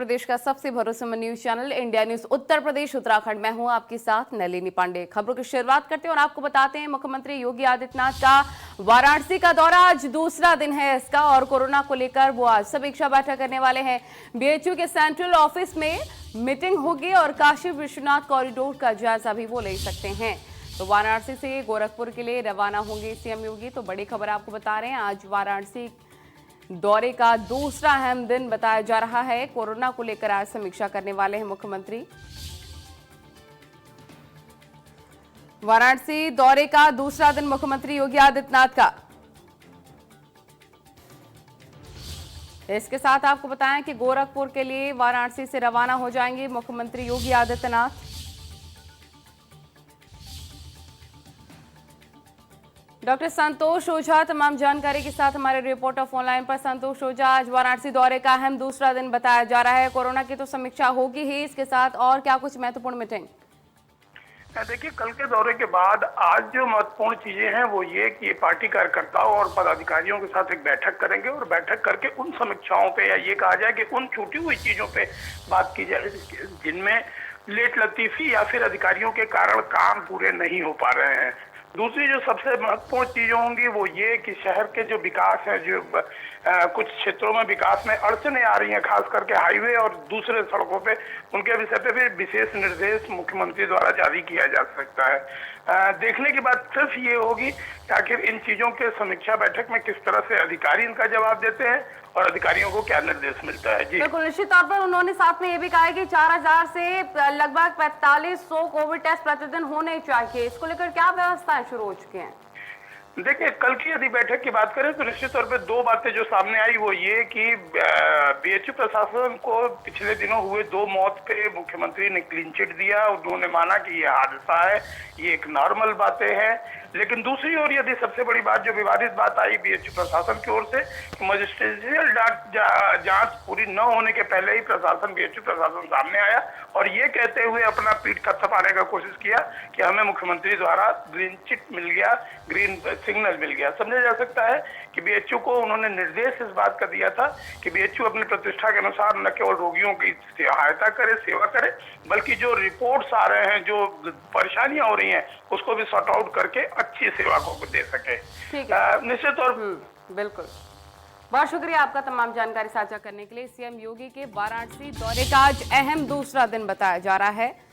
प्रदेश का सबसे भरोसेमंद news channel India news Uttar Pradesh Uttarakhand में हूं आपके साथ नलिनी पांडे। खबरों की शुरुआत करते हैं और आपको बताते हैं मुख्यमंत्री योगी आदित्यनाथ का वाराणसी का दौरा आज दूसरा दिन है इसका और कोरोना को लेकर वो आज समीक्षा बैठक करने वाले हैं। बीएचयू के सेंट्रल ऑफिस में मीटिंग होगी और काशी विश्वनाथ कॉरिडोर का जायजा भी वो ले सकते हैं। तो वाराणसी से गोरखपुर के लिए रवाना होंगे सीएम योगी। तो बड़ी खबर आपको बता रहे हैं, आज वाराणसी दौरे का दूसरा अहम दिन बताया जा रहा है। कोरोना को लेकर आज समीक्षा करने वाले हैं मुख्यमंत्री। वाराणसी दौरे का दूसरा दिन मुख्यमंत्री योगी आदित्यनाथ का। इसके साथ आपको बताएं कि गोरखपुर के लिए वाराणसी से रवाना हो जाएंगे मुख्यमंत्री योगी आदित्यनाथ। डॉक्टर संतोष ओझा तमाम जानकारी के साथ हमारे रिपोर्टर फोन लाइन पर। संतोष ओझा, आज वाराणसी दौरे का अहम दूसरा दिन बताया जा रहा है। कोरोना की तो समीक्षा होगी ही, इसके साथ और क्या कुछ महत्वपूर्ण मीटिंग? देखिए, कल के दौरे के बाद आज जो महत्वपूर्ण चीजें हैं वो ये कि पार्टी कार्यकर्ताओं और पदाधिकारियों के साथ एक बैठक करेंगे और बैठक करके उन समीक्षाओं पे या ये कहा जाए कि उन छूटी हुई चीजों पे बात की जाए जिनमें लेट लतीफी या फिर अधिकारियों के कारण काम पूरे नहीं हो पा रहे हैं। दूसरी जो सबसे महत्वपूर्ण चीजें होंगी वो ये कि शहर के जो विकास है, जो कुछ क्षेत्रों में विकास में अड़चने आ रही हैं, खास करके हाईवे और दूसरे सड़कों पे, उनके विषय पे भी विशेष निर्देश मुख्यमंत्री द्वारा जारी किया जा सकता है। देखने की बात सिर्फ ये होगी कि आखिर इन चीजों के समीक्षा बैठक में किस तरह से अधिकारी इनका जवाब देते हैं और अधिकारियों को क्या निर्देश मिलता है। जी बिल्कुल, निश्चित तौर पर उन्होंने साथ में ये भी कहा है कि 4000 से लगभग 4500 कोविड टेस्ट प्रतिदिन होने चाहिए। इसको लेकर क्या व्यवस्थाएं शुरू हो चुकी हैं? देखिए, कल की यदि बैठक की बात करें तो निश्चित तौर पे दो बातें जो सामने आई वो ये कि बीएचयू प्रशासन को पिछले दिनों हुए 2 मौत पे मुख्यमंत्री ने क्लीन चिट दिया। उन्होंने माना कि ये हादसा है, ये एक नॉर्मल बातें हैं। लेकिन दूसरी ओर यदि सबसे बड़ी बात जो विवादित बात आई बीएचयू प्रशासन की ओर से कि मजिस्ट्रेटियल जांच पूरी न होने के पहले ही बीएचयू प्रशासन सामने आया और ये कहते हुए अपना पीठ थपथपाने का कोशिश किया कि हमें मुख्यमंत्री द्वारा ग्रीन चिट मिल गया, ग्रीन सिग्नल मिल गया। समझा जा सकता है कि बीएचयू को उन्होंने निर्देश इस बात का दिया था कि बीएचयू अपनी प्रतिष्ठा के अनुसार न केवल रोगियों की सहायता करे, सेवा करे, बल्कि जो रिपोर्ट्स आ रहे हैं, जो परेशानियां हो रही हैं, उसको भी सॉर्ट आउट करके अच्छी सेवा को दे सके। निश्चित तौर बिल्कुल, बहुत शुक्रिया आपका तमाम जानकारी साझा करने के लिए। सीएम योगी के वाराणसी दौरे का आज अहम दूसरा दिन बताया जा रहा है।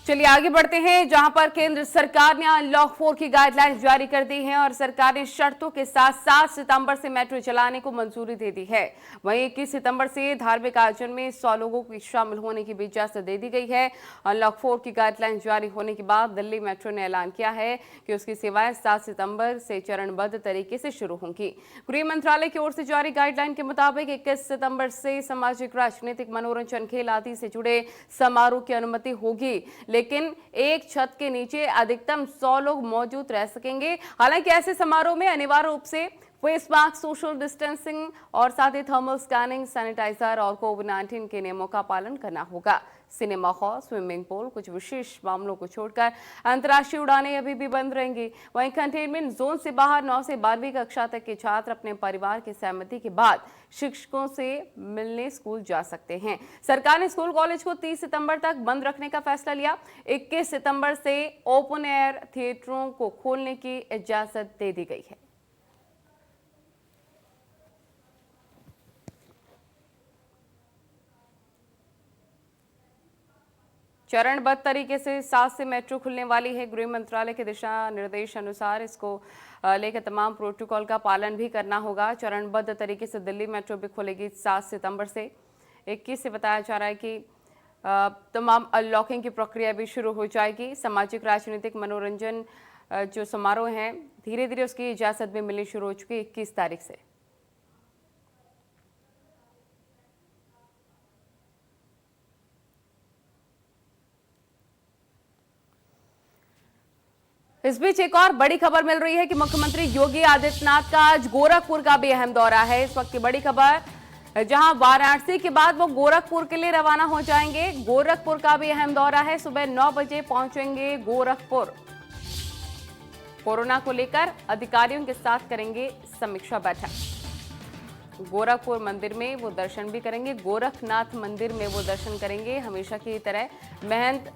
चलिए आगे बढ़ते हैं, जहां पर केंद्र सरकार ने अनलॉक 4 की गाइडलाइंस जारी कर दी है और सरकार ने शर्तों के साथ 7 सितंबर से मेट्रो चलाने को मंजूरी दे दी है। वहीं 21 सितंबर से धार्मिक आयोजन में 100 लोगों की शामिल होने की भी इजाजत दे दी गई है। अनलॉक 4 की गाइडलाइंस जारी होने के बाद दिल्ली मेट्रो ने ऐलान किया है कि उसकी सेवाएं 7 सितंबर से चरणबद्ध तरीके से शुरू होंगी। गृह मंत्रालय की ओर से जारी गाइडलाइन के मुताबिक 21 सितंबर से सामाजिक, राजनीतिक, मनोरंजन, खेल आदि से जुड़े समारोह की अनुमति होगी, लेकिन एक छत के नीचे अधिकतम 100 लोग मौजूद रह सकेंगे। हालांकि ऐसे समारोह में अनिवार्य रूप से फेस मास्क, सोशल डिस्टेंसिंग और साथ ही थर्मल स्कैनिंग, सैनिटाइजर और कोविड-19 के नियमों का पालन करना होगा। सिनेमा हॉल, स्विमिंग पूल, कुछ विशेष मामलों को छोड़कर अंतर्राष्ट्रीय उड़ानें अभी भी बंद रहेंगी। वहीं कंटेनमेंट जोन से बाहर 9 से 12वीं कक्षा तक के छात्र अपने परिवार की सहमति के बाद शिक्षकों से मिलने स्कूल जा सकते हैं। सरकार ने स्कूल कॉलेज को 30 सितंबर तक बंद रखने का फैसला लिया। 21 सितंबर से ओपन एयर थिएटरों को खोलने की इजाजत दे दी गई है। चरणबद्ध तरीके से 7 से मेट्रो खुलने वाली है। गृह मंत्रालय के दिशा निर्देश अनुसार इसको लेकर तमाम प्रोटोकॉल का पालन भी करना होगा। चरणबद्ध तरीके से दिल्ली मेट्रो भी खुलेगी 7 सितंबर से। 21 से बताया जा रहा है कि तमाम अनलॉकिंग की प्रक्रिया भी शुरू हो जाएगी। सामाजिक, राजनीतिक, मनोरंजन जो समारोह हैं, धीरे धीरे उसकी इजाजत भी मिलनी शुरू हो चुकी है 21 तारीख से। इस बीच एक और बड़ी खबर मिल रही है कि मुख्यमंत्री योगी आदित्यनाथ का आज गोरखपुर का भी अहम दौरा है। इस वक्त की बड़ी खबर, जहां वाराणसी के बाद वो गोरखपुर के लिए रवाना हो जाएंगे। गोरखपुर का भी अहम दौरा है, सुबह 9 बजे पहुंचेंगे गोरखपुर। कोरोना को लेकर अधिकारियों के साथ करेंगे समीक्षा बैठक। गोरखपुर मंदिर में वो दर्शन भी करेंगे, गोरखनाथ मंदिर में वो दर्शन करेंगे। हमेशा की तरह महंत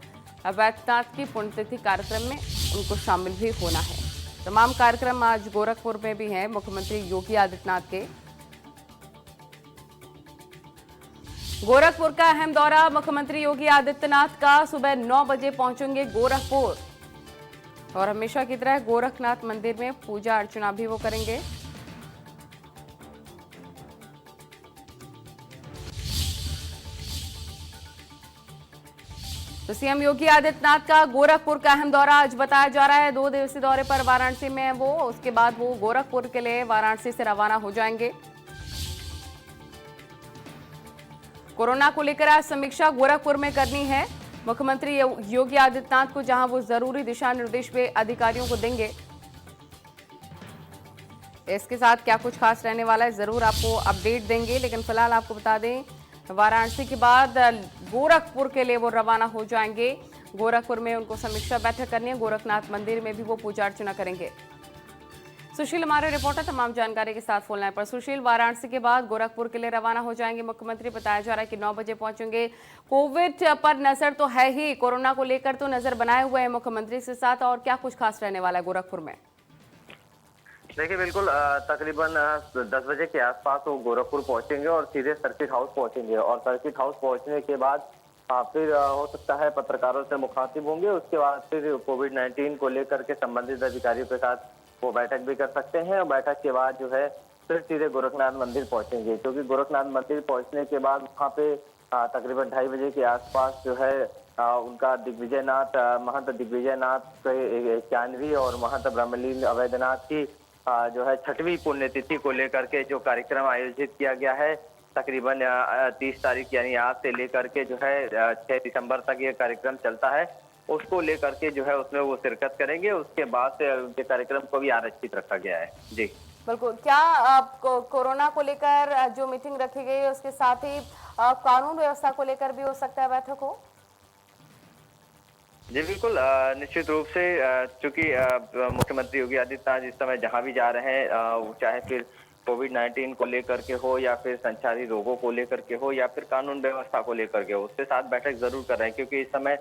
अवैधनाथ की पुण्यतिथि कार्यक्रम में उनको शामिल भी होना है। तमाम कार्यक्रम आज गोरखपुर में भी हैं मुख्यमंत्री योगी आदित्यनाथ के। गोरखपुर का अहम दौरा, मुख्यमंत्री योगी आदित्यनाथ का सुबह 9 बजे पहुंचेंगे गोरखपुर और हमेशा की तरह गोरखनाथ मंदिर में पूजा अर्चना भी वो करेंगे। तो सीएम योगी आदित्यनाथ का गोरखपुर का अहम दौरा आज बताया जा रहा है। 2 दिवसीय दौरे पर वाराणसी में है वो, उसके बाद वो गोरखपुर के लिए वाराणसी से रवाना हो जाएंगे। कोरोना को लेकर आज समीक्षा गोरखपुर में करनी है मुख्यमंत्री योगी आदित्यनाथ को, जहां वो जरूरी दिशा निर्देश भी अधिकारियों को देंगे। इसके साथ क्या कुछ खास रहने वाला है जरूर आपको अपडेट देंगे, लेकिन फिलहाल आपको बता दें वाराणसी के बाद गोरखपुर के लिए वो रवाना हो जाएंगे। गोरखपुर में उनको समीक्षा बैठक करनी है, गोरखनाथ मंदिर में भी वो पूजा अर्चना करेंगे। सुशील हमारे रिपोर्टर तमाम जानकारी के साथ फोन लाइन पर। सुशील, वाराणसी के बाद गोरखपुर के लिए रवाना हो जाएंगे मुख्यमंत्री, बताया जा रहा है कि 9 बजे पहुंचेंगे। कोविड पर नजर तो है ही, कोरोना को लेकर तो नजर बनाए हुए हैं मुख्यमंत्री से साथ, और क्या कुछ खास रहने वाला है गोरखपुर में? देखिए बिल्कुल तकरीबन 10 बजे के आसपास वो गोरखपुर पहुंचेंगे और सीधे सर्किट हाउस पहुंचेंगे और सर्किट हाउस पहुंचने के बाद फिर हो सकता है पत्रकारों से मुखातिब होंगे। उसके बाद फिर कोविड-19 को लेकर के संबंधित अधिकारियों के साथ वो बैठक भी कर सकते हैं और बैठक के बाद जो है फिर सीधे गोरखनाथ मंदिर पहुंचेंगे, क्योंकि गोरखनाथ मंदिर पहुंचने के बाद वहाँ पे तकरीबन 2:30 बजे के आसपास जो है उनका दिग्विजयनाथ महंत दिग्विजयनाथ 91वीं और महंत ब्रह्मलीन अवैधनाथ की जो है 6वीं पुण्यतिथि को लेकर के जो कार्यक्रम आयोजित किया गया है, तकरीबन 30 तारीख यानी आज से लेकर के जो है 6 दिसंबर तक ये कार्यक्रम चलता है, उसको लेकर के जो है उसमें वो शिरकत करेंगे। उसके बाद से उनके कार्यक्रम को भी आरक्षित रखा गया है। जी बिल्कुल, क्या कोरोना को लेकर जो मीटिंग रखी गई है उसके साथ ही कानून व्यवस्था को लेकर भी हो सकता है बैठक हो? जी बिल्कुल, निश्चित रूप से चूंकि मुख्यमंत्री योगी आदित्यनाथ इस समय जहां भी जा रहे हैं, चाहे फिर कोविड-19 को लेकर के हो या फिर संचारी रोगों को लेकर के हो या फिर कानून व्यवस्था को लेकर के हो, उसके साथ बैठक जरूर कर रहे हैं, क्योंकि इस समय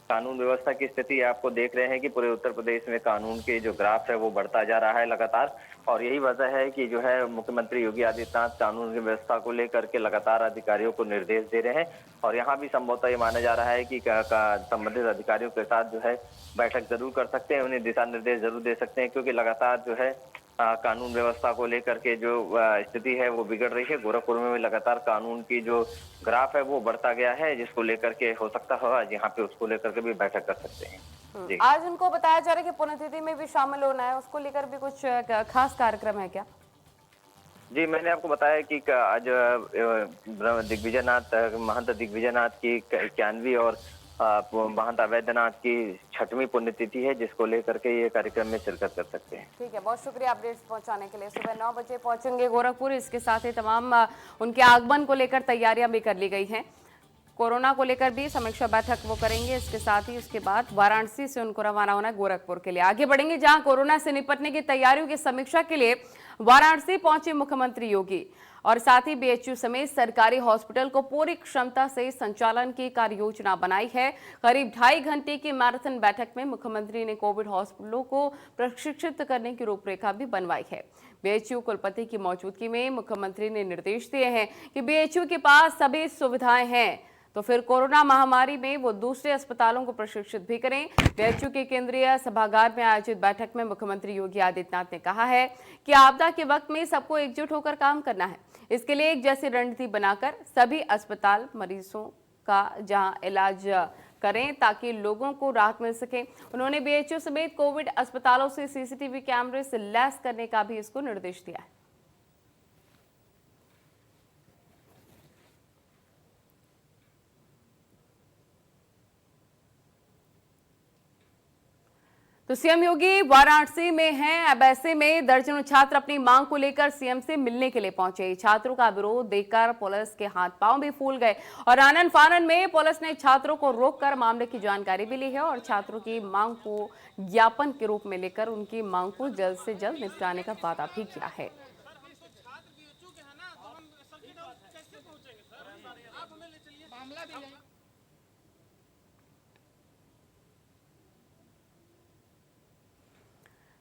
कानून व्यवस्था की स्थिति आपको देख रहे हैं कि पूरे उत्तर प्रदेश में कानून के जो ग्राफ है वो बढ़ता जा रहा है लगातार। और यही वजह है कि जो है मुख्यमंत्री योगी आदित्यनाथ कानून की व्यवस्था को लेकर के लगातार अधिकारियों को निर्देश दे रहे हैं और यहाँ भी संभवतः ये माना जा रहा है कि संबंधित अधिकारियों के साथ जो है बैठक जरूर कर सकते हैं, उन्हें दिशा निर्देश जरूर दे सकते हैं, क्योंकि लगातार जो है कानून व्यवस्था को लेकर के जो स्थिति है वो बिगड़ रही है। गोरखपुर में भी लगातार कानून की जो ग्राफ है वो बढ़ता गया है, जिसको लेकर के हो सकता है आज यहाँ पे उसको लेकर के भी बैठक कर सकते हैं। आज उनको बताया जा रहा है कि पुण्यतिथि में भी शामिल होना है, उसको लेकर भी कुछ खास कार्यक्रम है क्या? जी, मैंने आपको बताया कि आज दिग्विजयनाथ महंत दिग्विजयनाथ की 91वीं और महंत अवैधनाथ की 6वीं पुण्यतिथि है, जिसको लेकर के ये कार्यक्रम में शिरकत कर सकते हैं। ठीक है, बहुत शुक्रिया अपडेट्स पहुंचाने के लिए। सुबह 9 बजे पहुंचेंगे गोरखपुर, इसके साथ ही तमाम उनके आगमन को लेकर तैयारियां भी कर ली गई हैं। कोरोना को लेकर भी समीक्षा बैठक वो करेंगे, इसके साथ ही उसके बाद वाराणसी से उनको रवाना होना है गोरखपुर के लिए। आगे बढ़ेंगे, जहां कोरोना से निपटने की तैयारियों की समीक्षा के लिए वाराणसी पहुंचे मुख्यमंत्री योगी और साथ ही बीएचयू समेत सरकारी हॉस्पिटल को पूरी क्षमता से संचालन की कार्य योजना बनाई है। करीब 2.5 घंटे की मैराथन बैठक में मुख्यमंत्री ने कोविड हॉस्पिटलों को प्रशिक्षित करने की रूपरेखा भी बनवाई है। बीएचयू कुलपति की मौजूदगी में मुख्यमंत्री ने निर्देश दिए हैं कि बीएचयू के पास सभी सुविधाएं हैं तो फिर कोरोना महामारी में वो दूसरे अस्पतालों को प्रशिक्षित भी करें। बीएचयू के केंद्रीय सभागार में आयोजित बैठक में मुख्यमंत्री योगी आदित्यनाथ ने कहा है कि आपदा के वक्त में सबको एकजुट होकर काम करना है। इसके लिए एक जैसी रणनीति बनाकर सभी अस्पताल मरीजों का जहां इलाज करें ताकि लोगों को राहत मिल सके। उन्होंने बीएचयू समेत कोविड अस्पतालों से सीसीटीवी कैमरे से लैस करने का भी इसको निर्देश दिया है। तो सीएम योगी वाराणसी में हैं। अब ऐसे में दर्जनों छात्र अपनी मांग को लेकर सीएम से मिलने के लिए पहुंचे। छात्रों का विरोध देखकर पुलिस के हाथ पांव भी फूल गए और आनन फानन में पुलिस ने छात्रों को रोककर मामले की जानकारी भी ली है और छात्रों की मांग को ज्ञापन के रूप में लेकर उनकी मांग को जल्द से जल्द निपटाने का वादा भी किया है।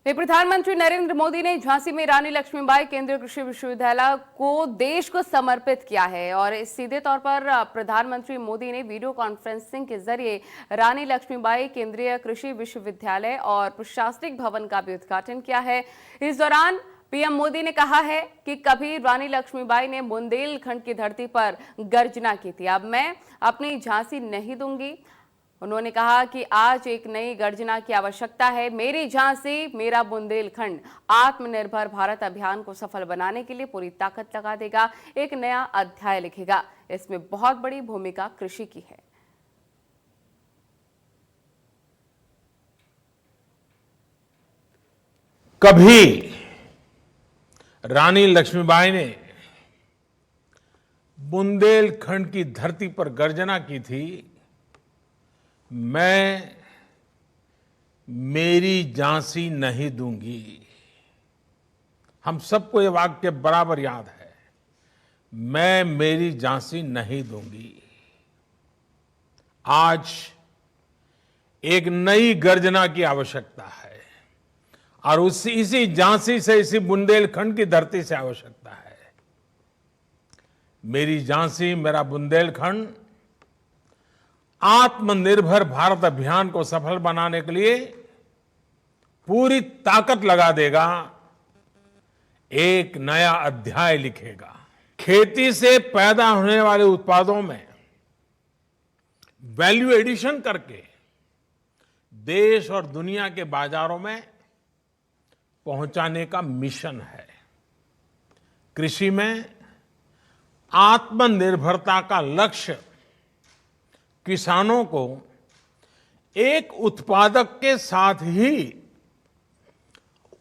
प्रधानमंत्री नरेंद्र मोदी ने झांसी में रानी लक्ष्मीबाई केंद्रीय कृषि विश्वविद्यालय को देश को समर्पित किया है और इस सीधे तौर पर प्रधानमंत्री मोदी ने वीडियो कॉन्फ्रेंसिंग के जरिए रानी लक्ष्मीबाई केंद्रीय कृषि विश्वविद्यालय और प्रशासनिक भवन का भी उद्घाटन किया है। इस दौरान पीएम मोदी ने कहा है कि कभी रानी लक्ष्मीबाई ने बुंदेलखंड की धरती पर गर्जना की थी, अब मैं अपनी झांसी नहीं दूंगी। उन्होंने कहा कि आज एक नई गर्जना की आवश्यकता है। मेरी झांसी मेरा बुंदेलखंड आत्मनिर्भर भारत अभियान को सफल बनाने के लिए पूरी ताकत लगा देगा, एक नया अध्याय लिखेगा। इसमें बहुत बड़ी भूमिका कृषि की है। कभी रानी लक्ष्मीबाई ने बुंदेलखंड की धरती पर गर्जना की थी, मैं मेरी झांसी नहीं दूंगी। हम सबको ये वाक्य बराबर याद है, मैं मेरी झांसी नहीं दूंगी। आज एक नई गर्जना की आवश्यकता है और इसी झांसी से, इसी बुंदेलखंड की धरती से आवश्यकता है। मेरी झांसी मेरा बुंदेलखंड आत्मनिर्भर भारत अभियान को सफल बनाने के लिए पूरी ताकत लगा देगा, एक नया अध्याय लिखेगा। खेती से पैदा होने वाले उत्पादों में वैल्यू एडिशन करके देश और दुनिया के बाजारों में पहुंचाने का मिशन है। कृषि में आत्मनिर्भरता का लक्ष्य किसानों को एक उत्पादक के साथ ही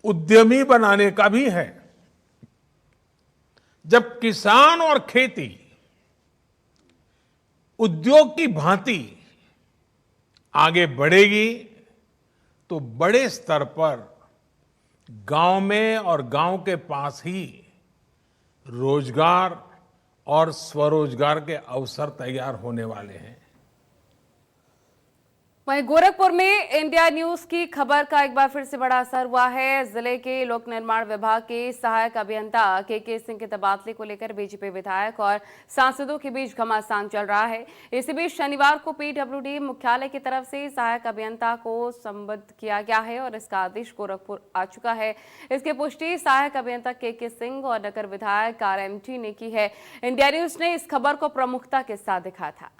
उद्यमी बनाने का भी है। जब किसान और खेती उद्योग की भांति आगे बढ़ेगी तो बड़े स्तर पर गांव में और गांव के पास ही रोजगार और स्वरोजगार के अवसर तैयार होने वाले हैं। वहीं गोरखपुर में इंडिया न्यूज की खबर का एक बार फिर से बड़ा असर हुआ है। जिले के लोक निर्माण विभाग के सहायक अभियंता के सिंह के तबादले को लेकर बीजेपी विधायक और सांसदों के बीच घमासान चल रहा है। इसी बीच शनिवार को पीडब्ल्यूडी मुख्यालय की तरफ से सहायक अभियंता को संबद्ध किया गया है और इसका आदेश गोरखपुर आ चुका है। इसकी पुष्टि सहायक अभियंता के सिंह और नगर विधायक RMT ने की है। इंडिया न्यूज ने इस खबर को प्रमुखता के साथ दिखाया था।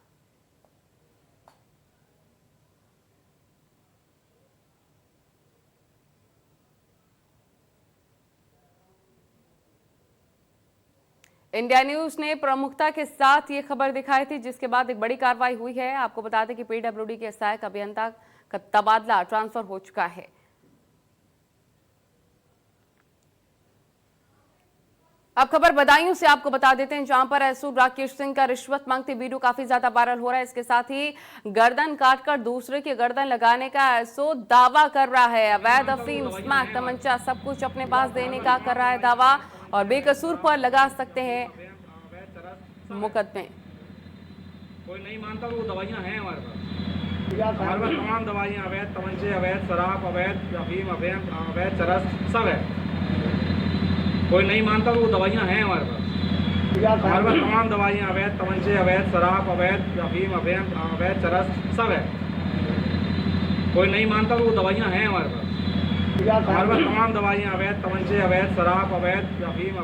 इंडिया न्यूज ने प्रमुखता के साथ ये खबर दिखाई थी, जिसके बाद एक बड़ी कार्रवाई हुई है। आपको बता दें कि पीडब्ल्यूडी के सहायक अभियंता का तबादला ट्रांसफर हो चुका है। अब खबर बदायूं से आपको बता देते हैं, जहां पर एसओ राकेश सिंह का रिश्वत मांगते वीडियो काफी ज्यादा वायरल हो रहा है। इसके साथ ही गर्दन काटकर दूसरे की गर्दन लगाने का एसओ दावा कर रहा है। अवैध अफीम, स्मैक, तमंचा सब कुछ अपने पास देने का कर रहा है दावा और बेकसूर पर लगा सकते हैं मुकदमे। कोई नहीं मानता वो दवाइयां हैं हमारे पास तमाम दवाइयां, अवैध तमंचे, अवैध शराब, अवैध अफीम, अवैध चरस सब है। कोई नहीं मानता वो दवाइयां हैं हमारे पास तमाम दवाइयां, अवैध तमंचे, अवैध शराब, अवैध अफीम, अवैध चरस सब है। कोई नहीं मानता वो दवाइयां हैं हमारे पास तमाम दवाइयां, अवैध तमंचे, अवैध शराब, अवैध अफीम,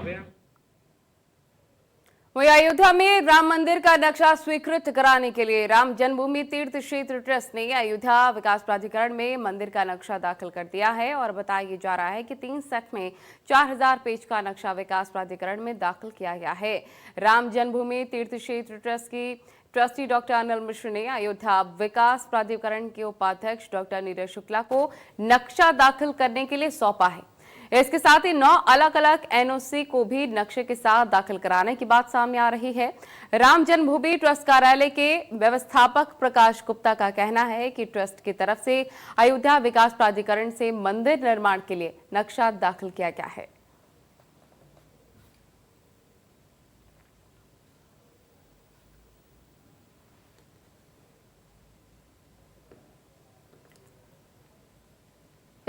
वहीं अयोध्या में राम मंदिर का नक्शा स्वीकृत कराने के लिए राम जन्मभूमि तीर्थ क्षेत्र ट्रस्ट ने अयोध्या विकास प्राधिकरण में मंदिर का नक्शा दाखिल कर दिया है और बताया जा रहा है कि 3 सेट में 4000 पेज का नक्शा विकास प्राधिकरण में दाखिल किया गया है। राम जन्मभूमि तीर्थ क्षेत्र ट्रस्ट की ट्रस्टी डॉक्टर अनिल मिश्र ने अयोध्या विकास प्राधिकरण के उपाध्यक्ष डॉक्टर नीरज शुक्ला को नक्शा दाखिल करने के लिए सौंपा है। इसके साथ ही 9 अलग अलग एनओसी को भी नक्शे के साथ दाखिल कराने की बात सामने आ रही है। राम जन्मभूमि ट्रस्ट कार्यालय के व्यवस्थापक प्रकाश गुप्ता का कहना है कि ट्रस्ट की तरफ से अयोध्या विकास प्राधिकरण से मंदिर निर्माण के लिए नक्शा दाखिल किया गया है।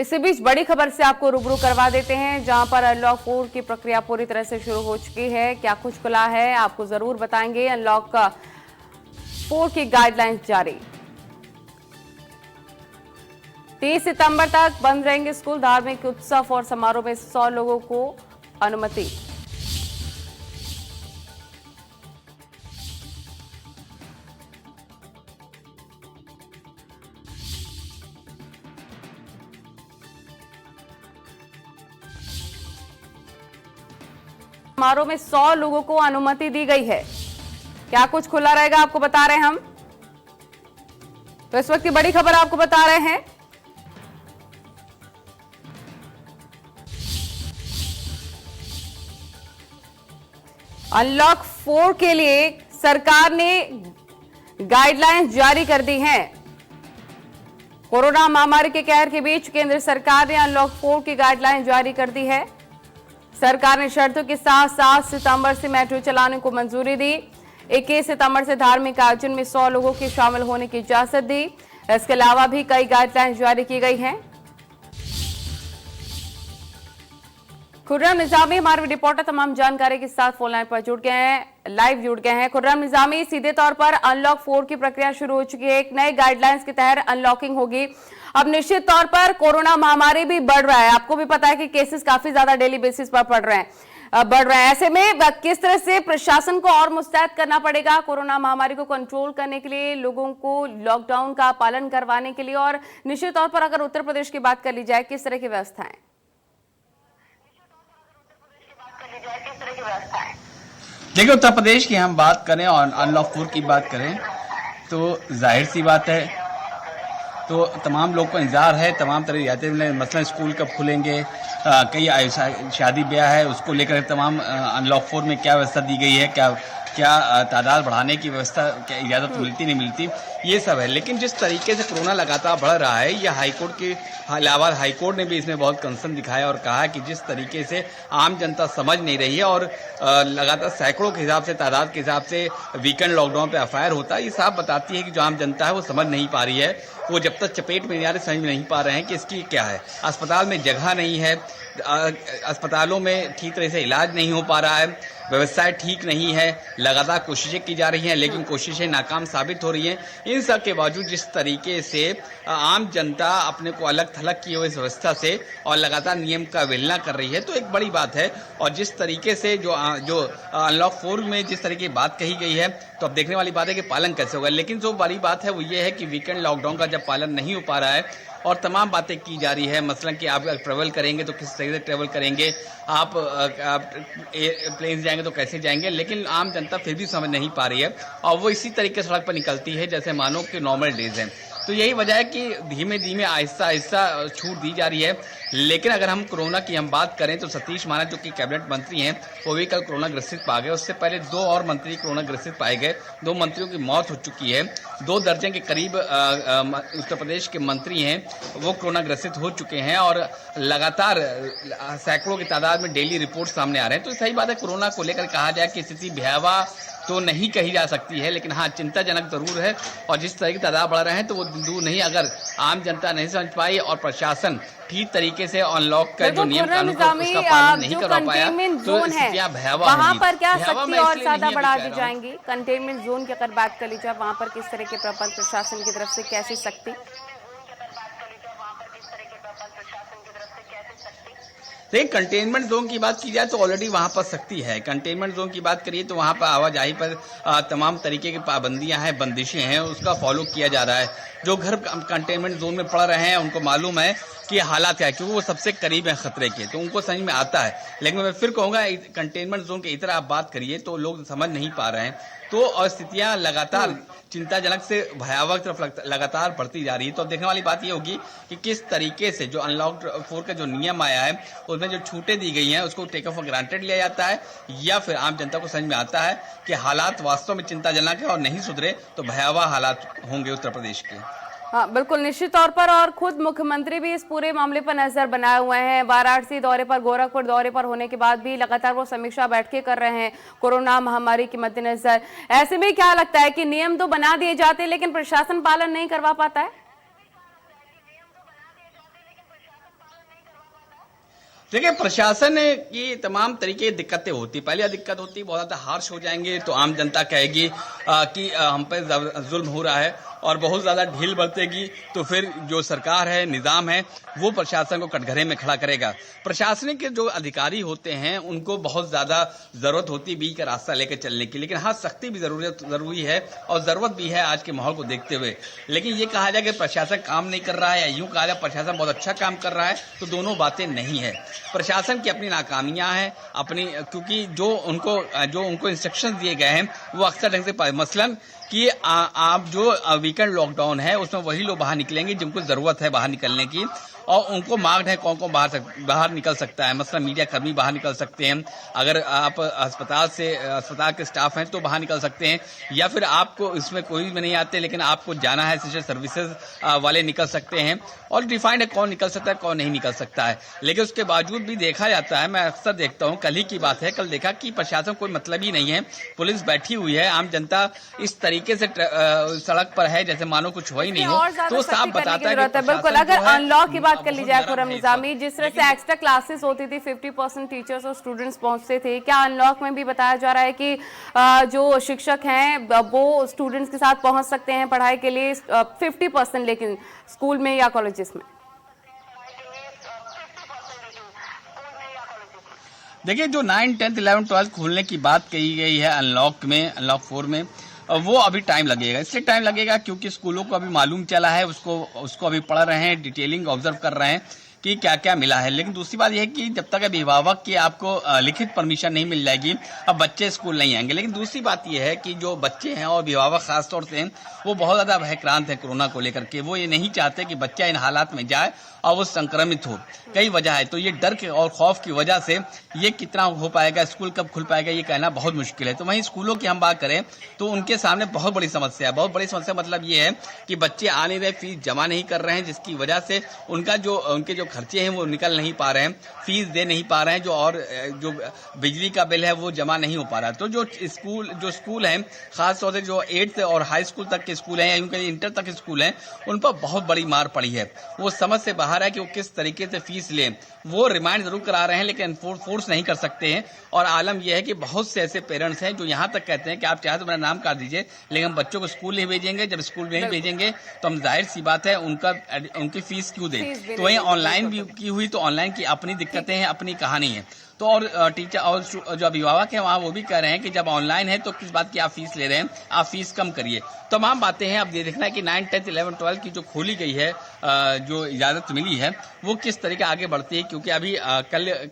इसी बीच बड़ी खबर से आपको रूबरू करवा देते हैं, जहां पर अनलॉक 4 की प्रक्रिया पूरी तरह से शुरू हो चुकी है। क्या कुछ खुला है आपको जरूर बताएंगे। अनलॉक 4 की गाइडलाइंस जारी। 30 सितंबर तक बंद रहेंगे स्कूल। धार्मिक उत्सव और समारोह में 100 लोगों को अनुमति। समारोह में 100 लोगों को अनुमति दी गई है। क्या कुछ खुला रहेगा आपको बता रहे हैं हम। तो इस वक्त की बड़ी खबर आपको बता रहे हैं। अनलॉक 4 के लिए सरकार ने गाइडलाइंस जारी कर दी हैं। कोरोना महामारी के कहर के बीच केंद्र सरकार ने अनलॉक 4 की गाइडलाइंस जारी कर दी है। सरकार ने शर्तों के साथ 7 सितंबर से मेट्रो चलाने को मंजूरी दी। 21 सितंबर से धार्मिक आयोजन में 100 लोगों के शामिल होने की इजाजत दी। इसके अलावा भी कई गाइडलाइंस जारी की गई हैं। खुर्रम निजामी हमारे रिपोर्टर तमाम जानकारी के साथ फोन लाइन पर जुड़ गए हैं, लाइव जुड़ गए हैं। खुर्रम निजामी, सीधे तौर पर अनलॉक 4 की प्रक्रिया शुरू हो चुकी है। एक नए गाइडलाइंस के तहत अनलॉकिंग होगी। अब निश्चित तौर पर कोरोना महामारी भी बढ़ रहा है। आपको भी पता है कि केसेस काफी ज्यादा डेली बेसिस पर बढ़ रहे हैं। ऐसे में किस तरह से प्रशासन को और मुस्तैद करना पड़ेगा कोरोना महामारी को कंट्रोल करने के लिए, लोगों को लॉकडाउन का पालन करवाने के लिए, और निश्चित तौर पर अगर उत्तर प्रदेश की बात कर ली जाए, किस तरह की व्यवस्थाएं? देखिए, उत्तर प्रदेश की हम बात करें और अनलॉक 4 की बात करें तो जाहिर सी बात है, तो तमाम लोग को इंतजार है। तमाम तरह रियायतें मिले, मसलन स्कूल कब खुलेंगे, कई शादी ब्याह है, उसको लेकर तमाम अनलॉक 4 में क्या व्यवस्था दी गई है, क्या तादाद बढ़ाने की व्यवस्था, क्या इजाज़त मिलती नहीं मिलती, ये सब है। लेकिन जिस तरीके से कोरोना लगातार बढ़ रहा है, यह हाईकोर्ट के इलाहाबाद हाईकोर्ट ने भी इसमें बहुत कंसर्न दिखाया और कहा कि जिस तरीके से आम जनता समझ नहीं रही है और लगातार सैकड़ों के हिसाब से, तादाद के हिसाब से वीकेंड लॉकडाउन पे एफआईआर होता है, ये साफ बताती है कि जो आम जनता है वो समझ नहीं पा रही है। वो जब तक चपेट में नहीं आ रहे, समझ नहीं पा रहे हैं कि इसकी क्या है। अस्पताल में जगह नहीं है, अस्पतालों में ठीक तरह से इलाज नहीं हो पा रहा है, व्यवस्थाएं ठीक नहीं है, लगातार कोशिशें की जा रही हैं लेकिन कोशिशें नाकाम साबित हो रही हैं। इन सब के बावजूद जिस तरीके से आम जनता अपने को अलग थलग किए हुए इस व्यवस्था से और लगातार नियम का अवहेलना कर रही है, तो एक बड़ी बात है। और जिस तरीके से जो अनलॉक 4 में जिस तरह की बात कही गई है, तो अब देखने वाली बात है कि पालन कैसे होगा। लेकिन जो बड़ी बात है वो ये है कि वीकेंड लॉकडाउन का जब पालन नहीं हो पा रहा है और तमाम बातें की जा रही है, मसलन कि आप ट्रैवल करेंगे तो किस तरह से ट्रैवल करेंगे, आप प्लेन जाएंगे तो कैसे जाएंगे, लेकिन आम जनता फिर भी समझ नहीं पा रही है और वो इसी तरीके से सड़क पर निकलती है जैसे मानो कि नॉर्मल डेज हैं। तो यही वजह है कि धीमे धीमे आहिस्ता आहिस्ता छूट दी जा रही है। लेकिन अगर हम कोरोना की हम बात करें तो सतीश महाना जो कि कैबिनेट मंत्री हैं, वो भी कल कोरोना ग्रसित पा गए। उससे पहले 2 और मंत्री कोरोना ग्रसित पाए गए। 2 मंत्रियों की मौत हो चुकी है। 2 दर्जन के करीब उत्तर प्रदेश के मंत्री हैं, वो कोरोना ग्रसित हो चुके हैं और लगातार सैकड़ों की तादाद में डेली रिपोर्ट सामने आ रहे हैं। तो सही बात है, कोरोना को लेकर कहा जाए कि स्थिति भयावह तो नहीं कही जा सकती है, लेकिन हाँ चिंताजनक जरूर है। और जिस तरह की तादाद बढ़ रहे हैं तो वो दूर नहीं, अगर आम जनता नहीं समझ पाई और प्रशासन ठीक तरीके से अनलॉक का जो नियम कानून उसका पालन नहीं कर पाया तो स्थितियां भयावह होंगी। वहां पर क्या सख्ती और ज्यादा बढ़ा दी जाएंगी? कंटेनमेंट जोन की अगर बात कर ली जाए, वहां पर किस तरह के प्रबंध प्रशासन की तरफ से, कैसी सख्ती? लेकिन कंटेनमेंट जोन की बात की जाए तो ऑलरेडी वहां पर सख्ती है। कंटेनमेंट जोन की बात करिए तो वहां पर आवाजाही पर तमाम तरीके की पाबंदियां हैं, बंदिशें हैं, उसका फॉलो किया जा रहा है। जो घर कंटेनमेंट जोन में पड़ रहे हैं उनको मालूम है कि हालात क्या है, क्योंकि वो सबसे करीब है खतरे के, तो उनको समझ में आता है। लेकिन मैं फिर कहूंगा कंटेनमेंट जोन के इतर आप बात करिए तो लोग समझ नहीं पा रहे हैं, तो और स्थितियां लगातार चिंताजनक से भयावह तरफ लगातार बढ़ती जा रही है। तो अब देखने वाली बात ये होगी कि किस तरीके से जो अनलॉक 4 का जो नियम आया है उसमें जो छूटें दी गई हैं उसको टेक फॉर ग्रांटेड लिया जाता है, या फिर आम जनता को समझ में आता है कि हालात वास्तव में चिंताजनक है और नहीं सुधरे तो भयावह हालात होंगे उत्तर प्रदेश के। हाँ बिल्कुल, निश्चित तौर पर। और खुद मुख्यमंत्री भी इस पूरे मामले पर नजर बनाए हुए हैं। वाराणसी दौरे पर, गोरखपुर दौरे पर होने के बाद भी लगातार वो समीक्षा बैठकें कर रहे हैं कोरोना महामारी के मद्देनजर। ऐसे में क्या लगता है कि नियम तो बना दिए जाते हैं लेकिन प्रशासन पालन नहीं करवा पाता है? देखिए, प्रशासन की तमाम तरीके की दिक्कतें होती। पहले दिक्कत होती, बहुत ज्यादा हार्श हो जाएंगे तो आम जनता कहेगी कि हम पे जुल्म हो रहा है, और बहुत ज्यादा ढील बरतेगी तो फिर जो सरकार है, निजाम है, वो प्रशासन को कटघरे में खड़ा करेगा। प्रशासनिक के जो अधिकारी होते हैं उनको बहुत ज्यादा जरूरत होती है बीच का रास्ता लेकर चलने की, लेकिन हाँ, सख्ती भी जरूरी है और जरूरत भी है आज के माहौल को देखते हुए। लेकिन ये कहा जाए कि प्रशासन काम नहीं कर रहा है, या यूं कहा जाए प्रशासन बहुत अच्छा काम कर रहा है, तो दोनों बातें नहीं है। प्रशासन की अपनी नाकामियां हैं, क्योंकि जो उनको इंस्ट्रक्शन दिए गए हैं वो अक्सर ढंग से, मसलन कि आप जो वीकेंड लॉकडाउन है उसमें वही लोग बाहर निकलेंगे जिनको जरूरत है बाहर निकलने की, और उनको मार्ग है कौन कौन बाहर निकल सकता है। मतलब मीडिया कर्मी बाहर निकल सकते हैं, अगर आप अस्पताल के स्टाफ हैं तो बाहर निकल सकते हैं, या फिर आपको इसमें कोई भी नहीं आते लेकिन आपको जाना है, एसेंशियल सर्विसेज वाले निकल सकते हैं, और डिफाइंड है कौन निकल सकता है कौन नहीं निकल सकता है। लेकिन उसके बावजूद भी देखा जाता है, मैं अक्सर देखता हूँ, कल ही की बात है, कल देखा कि प्रशासन कोई मतलब ही नहीं है, पुलिस बैठी हुई है, आम जनता इस तरीके से सड़क पर है जैसे मानो कुछ हो ही नहीं हो, तो साफ बताता है कि बिल्कुल। अगर अनलॉक की बात कर ली जाए खुर्रम निजामी, जिस तरह से एक्स्ट्रा क्लासेस होती थी, 50% टीचर्स और स्टूडेंट्स पहुंचते थे, क्या अनलॉक में भी बताया जा रहा है कि जो शिक्षक हैं वो स्टूडेंट्स के साथ पहुंच सकते हैं पढ़ाई के लिए 50%, लेकिन स्कूल में या कॉलेजेस में? देखिए, जो 9, 10, 11, 12 खोलने की बात कही गई है अनलॉक 4 में, वो अभी टाइम लगेगा। इसलिए टाइम लगेगा क्योंकि स्कूलों को अभी मालूम चला है, उसको अभी पढ़ रहे हैं, डिटेलिंग ऑब्जर्व कर रहे हैं कि क्या क्या मिला है। लेकिन दूसरी बात यह है कि जब तक अभिभावक की आपको लिखित परमिशन नहीं मिल जाएगी, अब बच्चे स्कूल नहीं आएंगे। लेकिन दूसरी बात यह है कि जो बच्चे हैं और अभिभावक खासतौर से, वो बहुत ज्यादा भयक्रांत है कोरोना को लेकर के। वो ये नहीं चाहते कि बच्चा इन हालात में जाए और वो संक्रमित हो। कई वजह है, तो ये डर के और खौफ की वजह से ये कितना हो पाएगा, स्कूल कब खुल पाएगा, ये कहना बहुत मुश्किल है। तो वहीं स्कूलों की हम बात करें तो उनके सामने बहुत बड़ी समस्या है। बहुत बड़ी समस्या मतलब ये है कि बच्चे आ नहीं रहे, फीस जमा नहीं कर रहे हैं, जिसकी वजह से उनके जो खर्चे हैं वो निकल नहीं पा रहे हैं, फीस दे नहीं पा रहे हैं, जो बिजली का बिल है वो जमा नहीं हो पा रहा है। तो जो स्कूल हैं, खासतौर से जो 8th और हाई स्कूल तक के स्कूल हैं या उनके इंटर तक के स्कूल हैं, उन पर बहुत बड़ी मार पड़ी है। वो समझ से बाहर है कि वो किस तरीके से फीस लें। वो रिमाइंड जरूर करा रहे हैं लेकिन फोर्स नहीं कर सकते हैं। और आलम यह है कि बहुत से ऐसे पेरेंट्स हैं जो यहाँ तक कहते हैं कि आप चाहे तो मेरा नाम काट दीजिए, लेकिन हम बच्चों को स्कूल नहीं भेजेंगे। जब स्कूल नहीं भेजेंगे तो हम जाहिर सी बात है उनकी फीस क्यों दें। तो वहीं ऑनलाइन भी की हुई, तो ऑनलाइन की अपनी दिक्कतें हैं, अपनी कहानी है। तो और टीचर और जो अभिभावक है वहाँ वो भी कह रहे हैं कि जब ऑनलाइन है तो किस बात की आप फीस ले रहे हैं, आप फीस कम करिए। तमाम बातें हैं। अब ये देखना है कि 9, 10, 11, 12 की जो खोली गई है, जो इजाजत मिली है, वो किस तरीके आगे बढ़ती है। क्योंकि अभी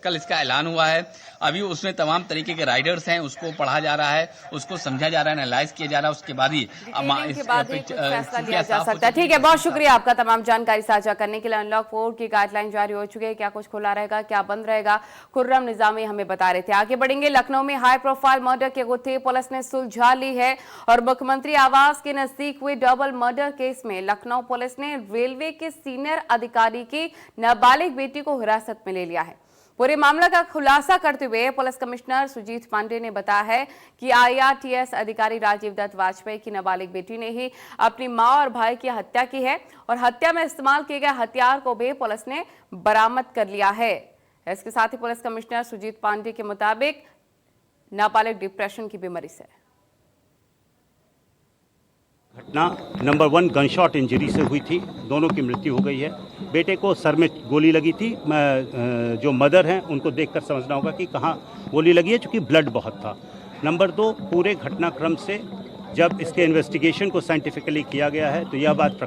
कल इसका ऐलान हुआ है, अभी उसमें तमाम तरीके के राइडर्स हैं, उसको पढ़ा जा रहा है, उसको समझा जा रहा है, एनालाइज किया जा रहा है, उसके बाद ही फैसला लिया जा सकता है। ठीक है, बहुत शुक्रिया आपका तमाम जानकारी साझा करने के लिए। अनलॉक 4 की गाइडलाइन जारी हो चुकी है, क्या कुछ खुला रहेगा, क्या बंद रहेगा, खुर्रम निजामी हमें बता रहे थे। आगे बढ़ेंगे। लखनऊ में हाई प्रोफाइल मर्डर के गुत्थे पुलिस ने सुलझा ली है और मुख्यमंत्री आवास के नजदीक हुए डबल मर्डर केस में लखनऊ पुलिस ने रेलवे के सीनियर अधिकारी की नाबालिग बेटी को हिरासत में ले लिया है। पूरे मामला का खुलासा करते हुए पुलिस कमिश्नर सुजीत पांडे ने बताया है कि IRTS अधिकारी राजीव दत्त वाजपेयी की नाबालिग बेटी ने ही अपनी मां और भाई की हत्या की है और हत्या में इस्तेमाल किए गए हथियार को भी पुलिस ने बरामद कर लिया है। इसके साथ ही पुलिस कमिश्नर सुजीत पांडे के मुताबिक नाबालिग डिप्रेशन की बीमारी से घटना नंबर 1 गनशॉट इंजरी से हुई थी, दोनों की मृत्यु हो गई है। बेटे को सर में गोली लगी थी। जो मदर हैं उनको देखकर समझना होगा कि कहाँ गोली लगी है, चूँकि ब्लड बहुत था। नंबर 2, पूरे घटनाक्रम से जब इसके इन्वेस्टिगेशन को साइंटिफिकली किया गया है तो यह बात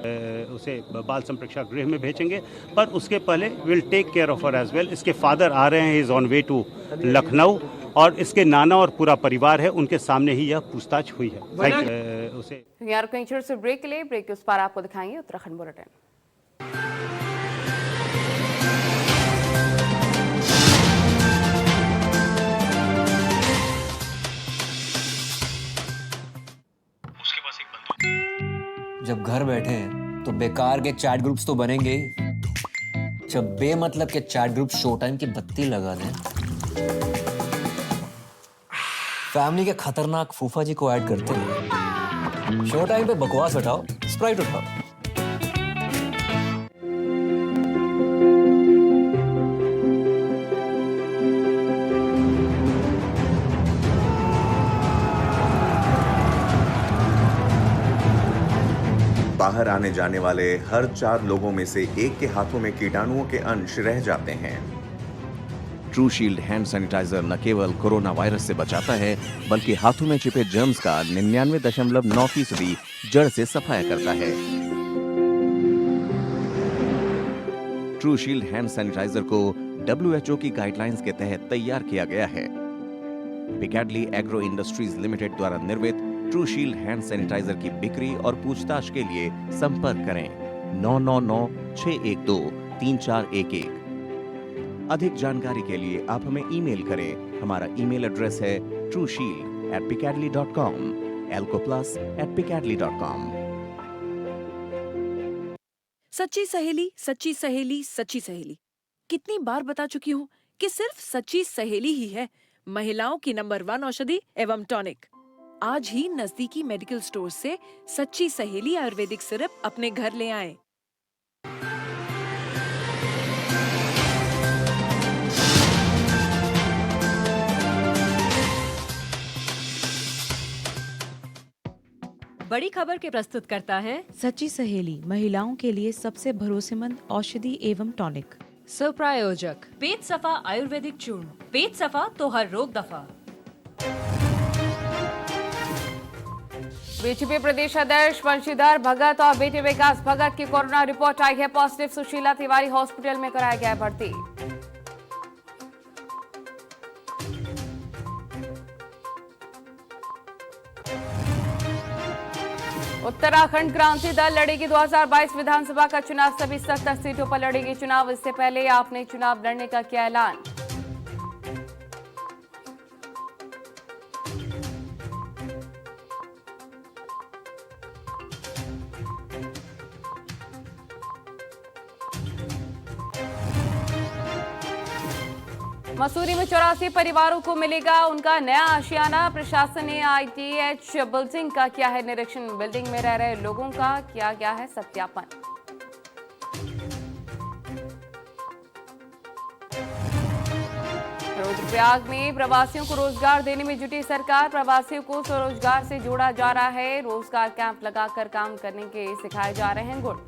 उसे बाल संप्रेक्षण गृह में भेजेंगे, पर उसके पहले will take care of her as well. इसके फादर आ रहे हैं, is on way to Lucknow, और इसके नाना और पूरा परिवार है, उनके सामने ही यह पूछताछ हुई है। उसे यार कहीं छोटे से ब्रेक के लिए, ब्रेक के उस पार आपको दिखाएंगे उत्तराखंड बुलेटिन। जब घर बैठे हैं तो बेकार के चैट ग्रुप्स तो बनेंगे ही। जब बेमतलब के चैट ग्रुप शो टाइम की बत्ती लगा दें, फैमिली के खतरनाक फूफा जी को ऐड करते हैं, शो टाइम पे बकवास हटाओ, स्प्राइट उठाओ। बाहर आने जाने वाले हर 4 लोगों में से एक के हाथों में कीटाणुओं के अंश रह जाते हैं। ट्रू शील्ड हैंड सैनिटाइजर न केवल कोरोना वायरस से बचाता है, बल्कि हाथों में छिपे जर्म्स का 99.9% जड़ से सफाया करता है। ट्रू शील्ड हैंड सैनिटाइजर को WHO की गाइडलाइंस के तहत तैयार किया गया है। पिकैडली एग्रो इंडस्ट्रीज लिमिटेड द्वारा निर्मित ट्रू शील्ड हैंड सैनिटाइजर की बिक्री और पूछताछ के लिए संपर्क करें 9996123411। अधिक जानकारी के लिए आप हमें ईमेल करें। हमारा ईमेल एड्रेस है trueshield@picadly.com, alcoplas@picadly.com। सच्ची सहेली, सच्ची सहेली, सच्ची सहेली। कितनी बार बता चुकी हूँ कि सिर्फ सच्ची सहेली ही है महिलाओं की नंबर 1 औषधि एवं टॉनिक। आज ही नजदीकी मेडिकल स्टोर से सच्ची सहेली आयुर्वेदिक सिरप अपने घर ले आएं। बड़ी खबर के प्रस्तुत करता है सच्ची सहेली, महिलाओं के लिए सबसे भरोसेमंद औषधि एवं टॉनिक। स्वप्रायोजक पेट सफा आयुर्वेदिक चूर्ण, पेट सफा तो हर रोग दफा। बीजेपी प्रदेश अध्यक्ष बंशीधर भगत और बेटे विकास भगत की कोरोना रिपोर्ट आई है पॉजिटिव। सुशीला तिवारी हॉस्पिटल में कराया गया भर्ती। उत्तराखंड क्रांति दल लड़ेगी 2022 विधानसभा का चुनाव। सभी 70 सीटों पर लड़ेगी चुनाव। इससे पहले आपने चुनाव लड़ने का किया ऐलान। मसूरी में 84 परिवारों को मिलेगा उनका नया आशियाना। प्रशासन ने ITH बिल्डिंग का किया है निरीक्षण। बिल्डिंग में रह रहे लोगों का किया गया है सत्यापन। रुद्रप्रयाग में प्रवासियों को रोजगार देने में जुटी सरकार। प्रवासियों को स्वरोजगार से जोड़ा जा रहा है। रोजगार कैंप लगाकर काम करने के सिखाए जा रहे हैं गुण।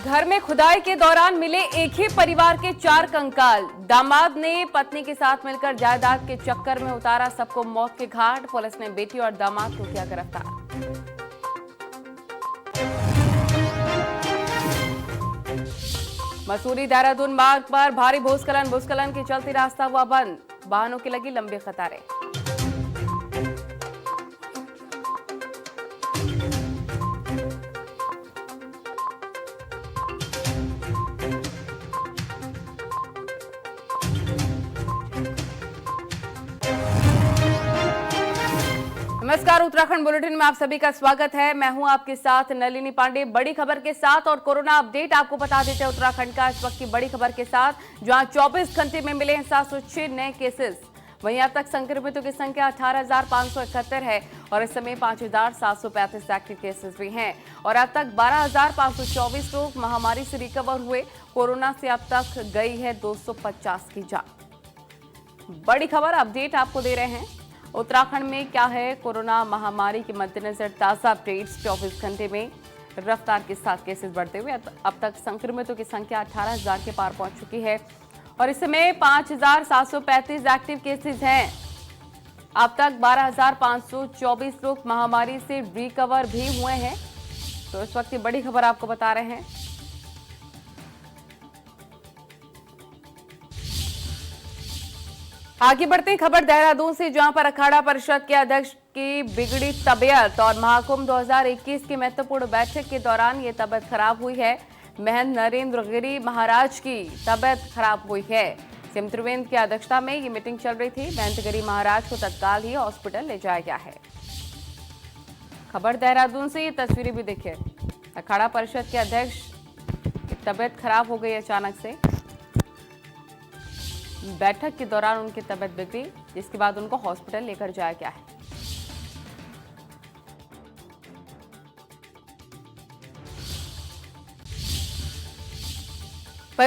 घर में खुदाई के दौरान मिले एक ही परिवार के 4 कंकाल। दामाद ने पत्नी के साथ मिलकर जायदाद के चक्कर में उतारा सबको मौत के घाट। पुलिस ने बेटी और दामाद को किया गिरफ्तार। मसूरी देहरादून मार्ग पर भारी भूस्खलन के चलते रास्ता हुआ बंद। वाहनों की लगी लंबी कतारें। नमस्कार, उत्तराखंड बुलेटिन में आप सभी का स्वागत है। मैं हूं आपके साथ नलिनी पांडे। बड़ी खबर के साथ और कोरोना अपडेट आपको बता देते हैं उत्तराखंड का इस वक्त की बड़ी खबर के साथ, जहां 24 घंटे में मिले हैं 706 नए केसेस। वहीं अब तक संक्रमितों की संख्या 18,571 है और इस समय 5,735 एक्टिव केसेस भी हैं और अब तक 12,524 लोग महामारी से रिकवर हुए। कोरोना से अब तक गई है 250 की जान। बड़ी खबर अपडेट आपको दे रहे हैं। उत्तराखंड में क्या है कोरोना महामारी के मद्देनजर ताजा अपडेट्स। 24 घंटे में रफ्तार के साथ केसेस बढ़ते हुए अब तक संक्रमितों की संख्या 18,000 के पार पहुंच चुकी है और इस समय 5,735 एक्टिव केसेस हैं। अब तक 12,524 लोग महामारी से रिकवर भी हुए हैं। तो इस वक्त की बड़ी खबर आपको बता रहे हैं। आगे बढ़ते हैं खबर देहरादून से, जहां पर अखाड़ा परिषद के अध्यक्ष की बिगड़ी तबीयत और महाकुंभ 2021 की महत्वपूर्ण बैठक के दौरान ये तबीयत खराब हुई है। महंत नरेंद्र गिरी महाराज की तबीयत खराब हुई है। सीएम त्रिवेंद्र की अध्यक्षता में ये मीटिंग चल रही थी। महंत गिरी महाराज को तत्काल ही हॉस्पिटल ले जाया गया है। खबर देहरादून से, ये तस्वीरें भी देखिए। अखाड़ा परिषद के अध्यक्ष की तबीयत खराब हो गई अचानक से। बैठक के दौरान उनकी तबीयत बिगड़ी, जिसके बाद उनको हॉस्पिटल लेकर जाया गया है।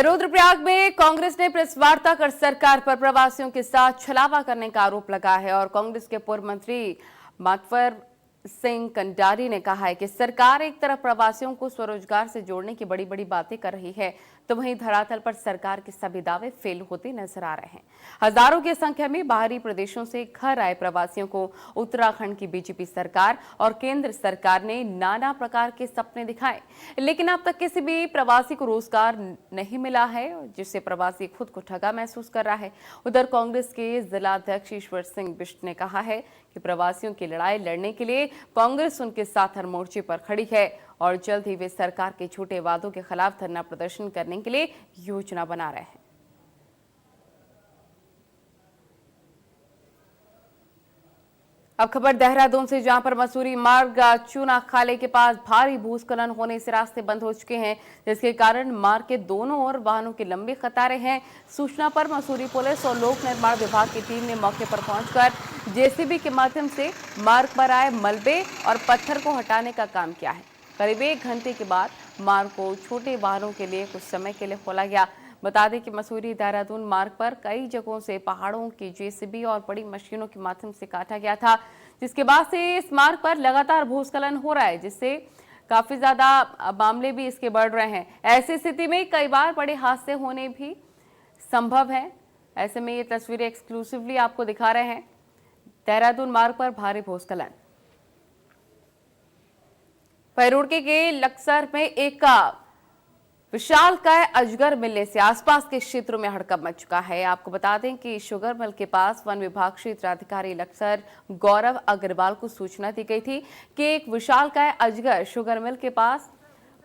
रुद्रप्रयाग में कांग्रेस ने प्रेस वार्ता कर सरकार पर प्रवासियों के साथ छलावा करने का आरोप लगाया है और कांग्रेस के पूर्व मंत्री मातवर सिंह कंडारी ने कहा है कि सरकार एक तरफ प्रवासियों को स्वरोजगार से जोड़ने की बड़ी बड़ी बातें कर रही है, तो वहीं धरातल पर सरकार के सभी दावे फेल होते नजर आ रहे हैं। हजारों की संख्या में बाहरी प्रदेशों से घर आए प्रवासियों को उत्तराखंड की बीजेपी सरकार और केंद्र सरकार ने नाना प्रकार के सपने दिखाए, लेकिन अब तक किसी भी प्रवासी को रोजगार नहीं मिला है, जिससे प्रवासी खुद को ठगा महसूस कर रहा है। उधर कांग्रेस के जिला अध्यक्ष ईश्वर सिंह बिष्ट ने कहा है कि प्रवासियों की लड़ाई लड़ने के लिए कांग्रेस उनके साथ हर मोर्चे पर खड़ी है और जल्द ही वे सरकार के झूठे वादों के खिलाफ धरना प्रदर्शन करने के लिए योजना बना रहे हैं। अब खबर देहरादून से, जहां पर मसूरी मार्ग चूना खाले के पास भारी भूस्खलन होने से रास्ते बंद हो चुके हैं, जिसके कारण मार्ग के दोनों ओर वाहनों की लंबी कतारें हैं। सूचना पर मसूरी पुलिस और लोक निर्माण विभाग की टीम ने मौके पर पहुंचकर जेसीबी के माध्यम से मार्ग पर आए मलबे और पत्थर को हटाने का काम किया है। करीब 1 घंटे के बाद मार्ग को छोटे वाहनों के लिए कुछ समय के लिए खोला गया। बता दें कि मसूरी देहरादून मार्ग पर कई जगहों से पहाड़ों की जेसीबी और बड़ी मशीनों के माध्यम से काटा गया था, जिसके बाद से इस मार्ग पर लगातार भूस्खलन हो रहा है, जिससे काफी ज्यादा मामले भी इसके बढ़ रहे हैं। ऐसी स्थिति में कई बार बड़े हादसे होने भी संभव है। ऐसे में ये तस्वीरें एक्सक्लूसिवली आपको दिखा रहे हैं। देहरादून मार्ग पर भारी भूस्खलन। रुड़की के लक्सर में एक विशालकाय अजगर मिलने से आसपास के क्षेत्रों में हड़कंप मच चुका है। आपको बता दें कि शुगर मिल के पास वन विभाग क्षेत्र अधिकारी लक्सर गौरव अग्रवाल को सूचना दी गई थी कि एक विशालकाय अजगर शुगर मिल के पास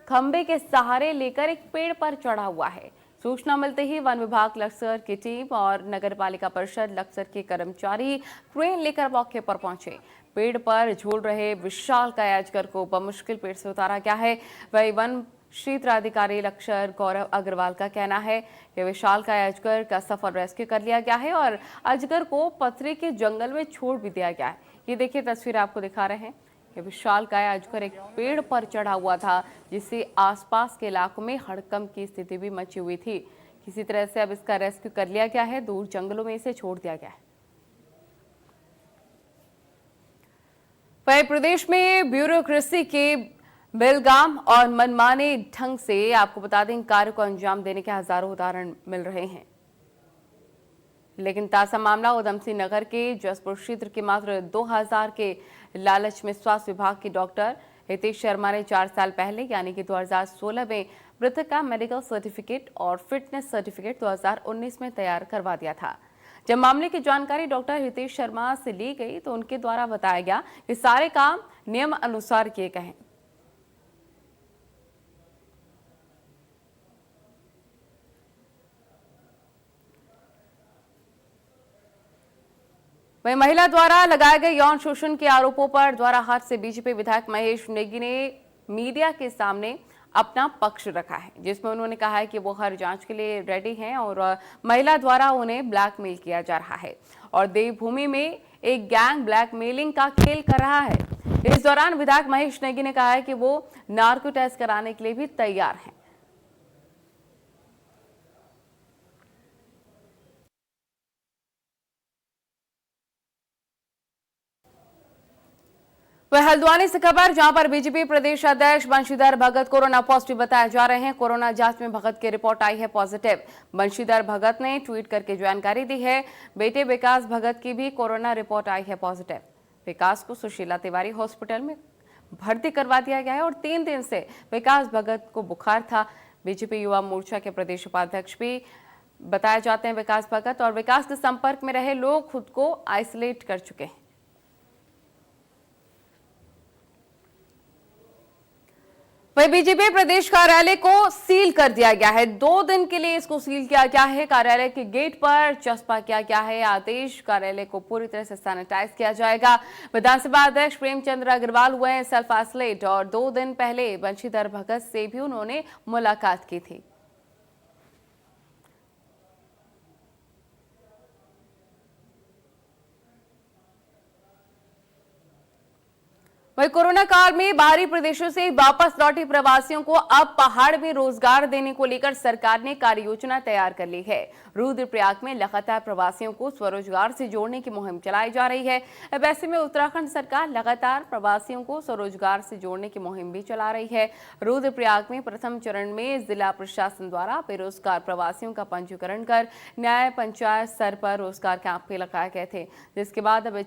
खंबे के सहारे लेकर एक पेड़ पर चढ़ा हुआ है। सूचना मिलते ही वन विभाग लक्सर की टीम और नगर पालिका परिषद लक्सर के कर्मचारी क्रेन लेकर मौके पर पहुंचे। पेड़ पर झूल रहे विशालकाय अजगर को बमुश्किल पेड़ से उतारा गया है। वही वन क्षेत्र अधिकारी लक्सर गौरव अग्रवाल का कहना है कि विशालकाय अजगर का सफल रेस्क्यू कर लिया गया है और अजगर को पथरे के जंगल में छोड़ भी दिया गया है। ये देखिए तस्वीर आपको दिखा रहे हैं कि विशालकाय अजगर एक पेड़ पर चढ़ा हुआ था, जिससे आसपास के इलाकों में हड़कंप की स्थिति भी मची हुई थी। किसी तरह से अब इसका रेस्क्यू कर लिया गया है, दूर जंगलों में इसे छोड़ दिया गया है। वहीं प्रदेश में ब्यूरोक्रेसी के बेलगाम और मनमाने ढंग से आपको बता दें कार्य को अंजाम देने के हजारों उदाहरण मिल रहे हैं, लेकिन ताजा मामला उधम सिंह नगर के जसपुर क्षेत्र के मात्र 2000 के लालच में स्वास्थ्य विभाग के डॉक्टर हितेश शर्मा ने 4 साल पहले यानी कि 2016 में मृतक का मेडिकल सर्टिफिकेट और फिटनेस सर्टिफिकेट 2019 में तैयार करवा दिया था। जब मामले की जानकारी डॉक्टर हितेश शर्मा से ली गई तो उनके द्वारा बताया गया कि सारे काम नियम अनुसार किए गए हैं। वहीं महिला द्वारा लगाए गए यौन शोषण के आरोपों पर द्वारा हाट से बीजेपी विधायक महेश नेगी ने मीडिया के सामने अपना पक्ष रखा है, जिसमें उन्होंने कहा है कि वो हर जांच के लिए रेडी हैं और महिला द्वारा उन्हें ब्लैकमेल किया जा रहा है और देवभूमि में एक गैंग ब्लैकमेलिंग का खेल कर रहा है। इस दौरान विधायक महेश नेगी ने कहा है कि वो नार्को टेस्ट कराने के लिए भी तैयार हैं। वह हल्द्वानी से खबर, जहां पर बीजेपी प्रदेश अध्यक्ष बंशीधर भगत कोरोना पॉजिटिव बताए जा रहे हैं। कोरोना जांच में भगत की रिपोर्ट आई है पॉजिटिव। बंशीधर भगत ने ट्वीट करके जानकारी दी है। बेटे विकास भगत की भी कोरोना रिपोर्ट आई है पॉजिटिव। विकास को सुशीला तिवारी हॉस्पिटल में भर्ती करवा दिया गया है और 3 दिन से विकास भगत को बुखार था। बीजेपी युवा मोर्चा के प्रदेश उपाध्यक्ष भी बताए जाते हैं विकास भगत, और विकास के संपर्क में रहे लोग खुद को आइसोलेट कर चुके हैं। वही बीजेपी प्रदेश कार्यालय को सील कर दिया गया है। 2 दिन के लिए इसको सील किया गया है। कार्यालय के गेट पर चस्पा किया गया है आदेश। कार्यालय को पूरी तरह से सैनिटाइज किया जाएगा। विधानसभा अध्यक्ष प्रेमचंद्र अग्रवाल हुए हैं सेल्फ आइसोलेट और 2 दिन पहले बंशीधर भगत से भी उन्होंने मुलाकात की थी। वही कोरोना काल में बाहरी प्रदेशों से वापस लौटे प्रवासियों को अब पहाड़ में रोजगार देने को लेकर सरकार ने कार्य योजना तैयार कर ली है। रुद्रप्रयाग में लगातार प्रवासियों को स्वरोजगार से जोड़ने की मुहिम चलाई जा रही है। अब ऐसे में उत्तराखंड सरकार लगातार प्रवासियों को स्वरोजगार से जोड़ने की मुहिम भी चला रही है। रुद्रप्रयाग में प्रथम चरण में जिला प्रशासन द्वारा बेरोजगार प्रवासियों का पंजीकरण कर न्याय पंचायत स्तर पर रोजगार कैंप भी लगाए गए थे, जिसके बाद अब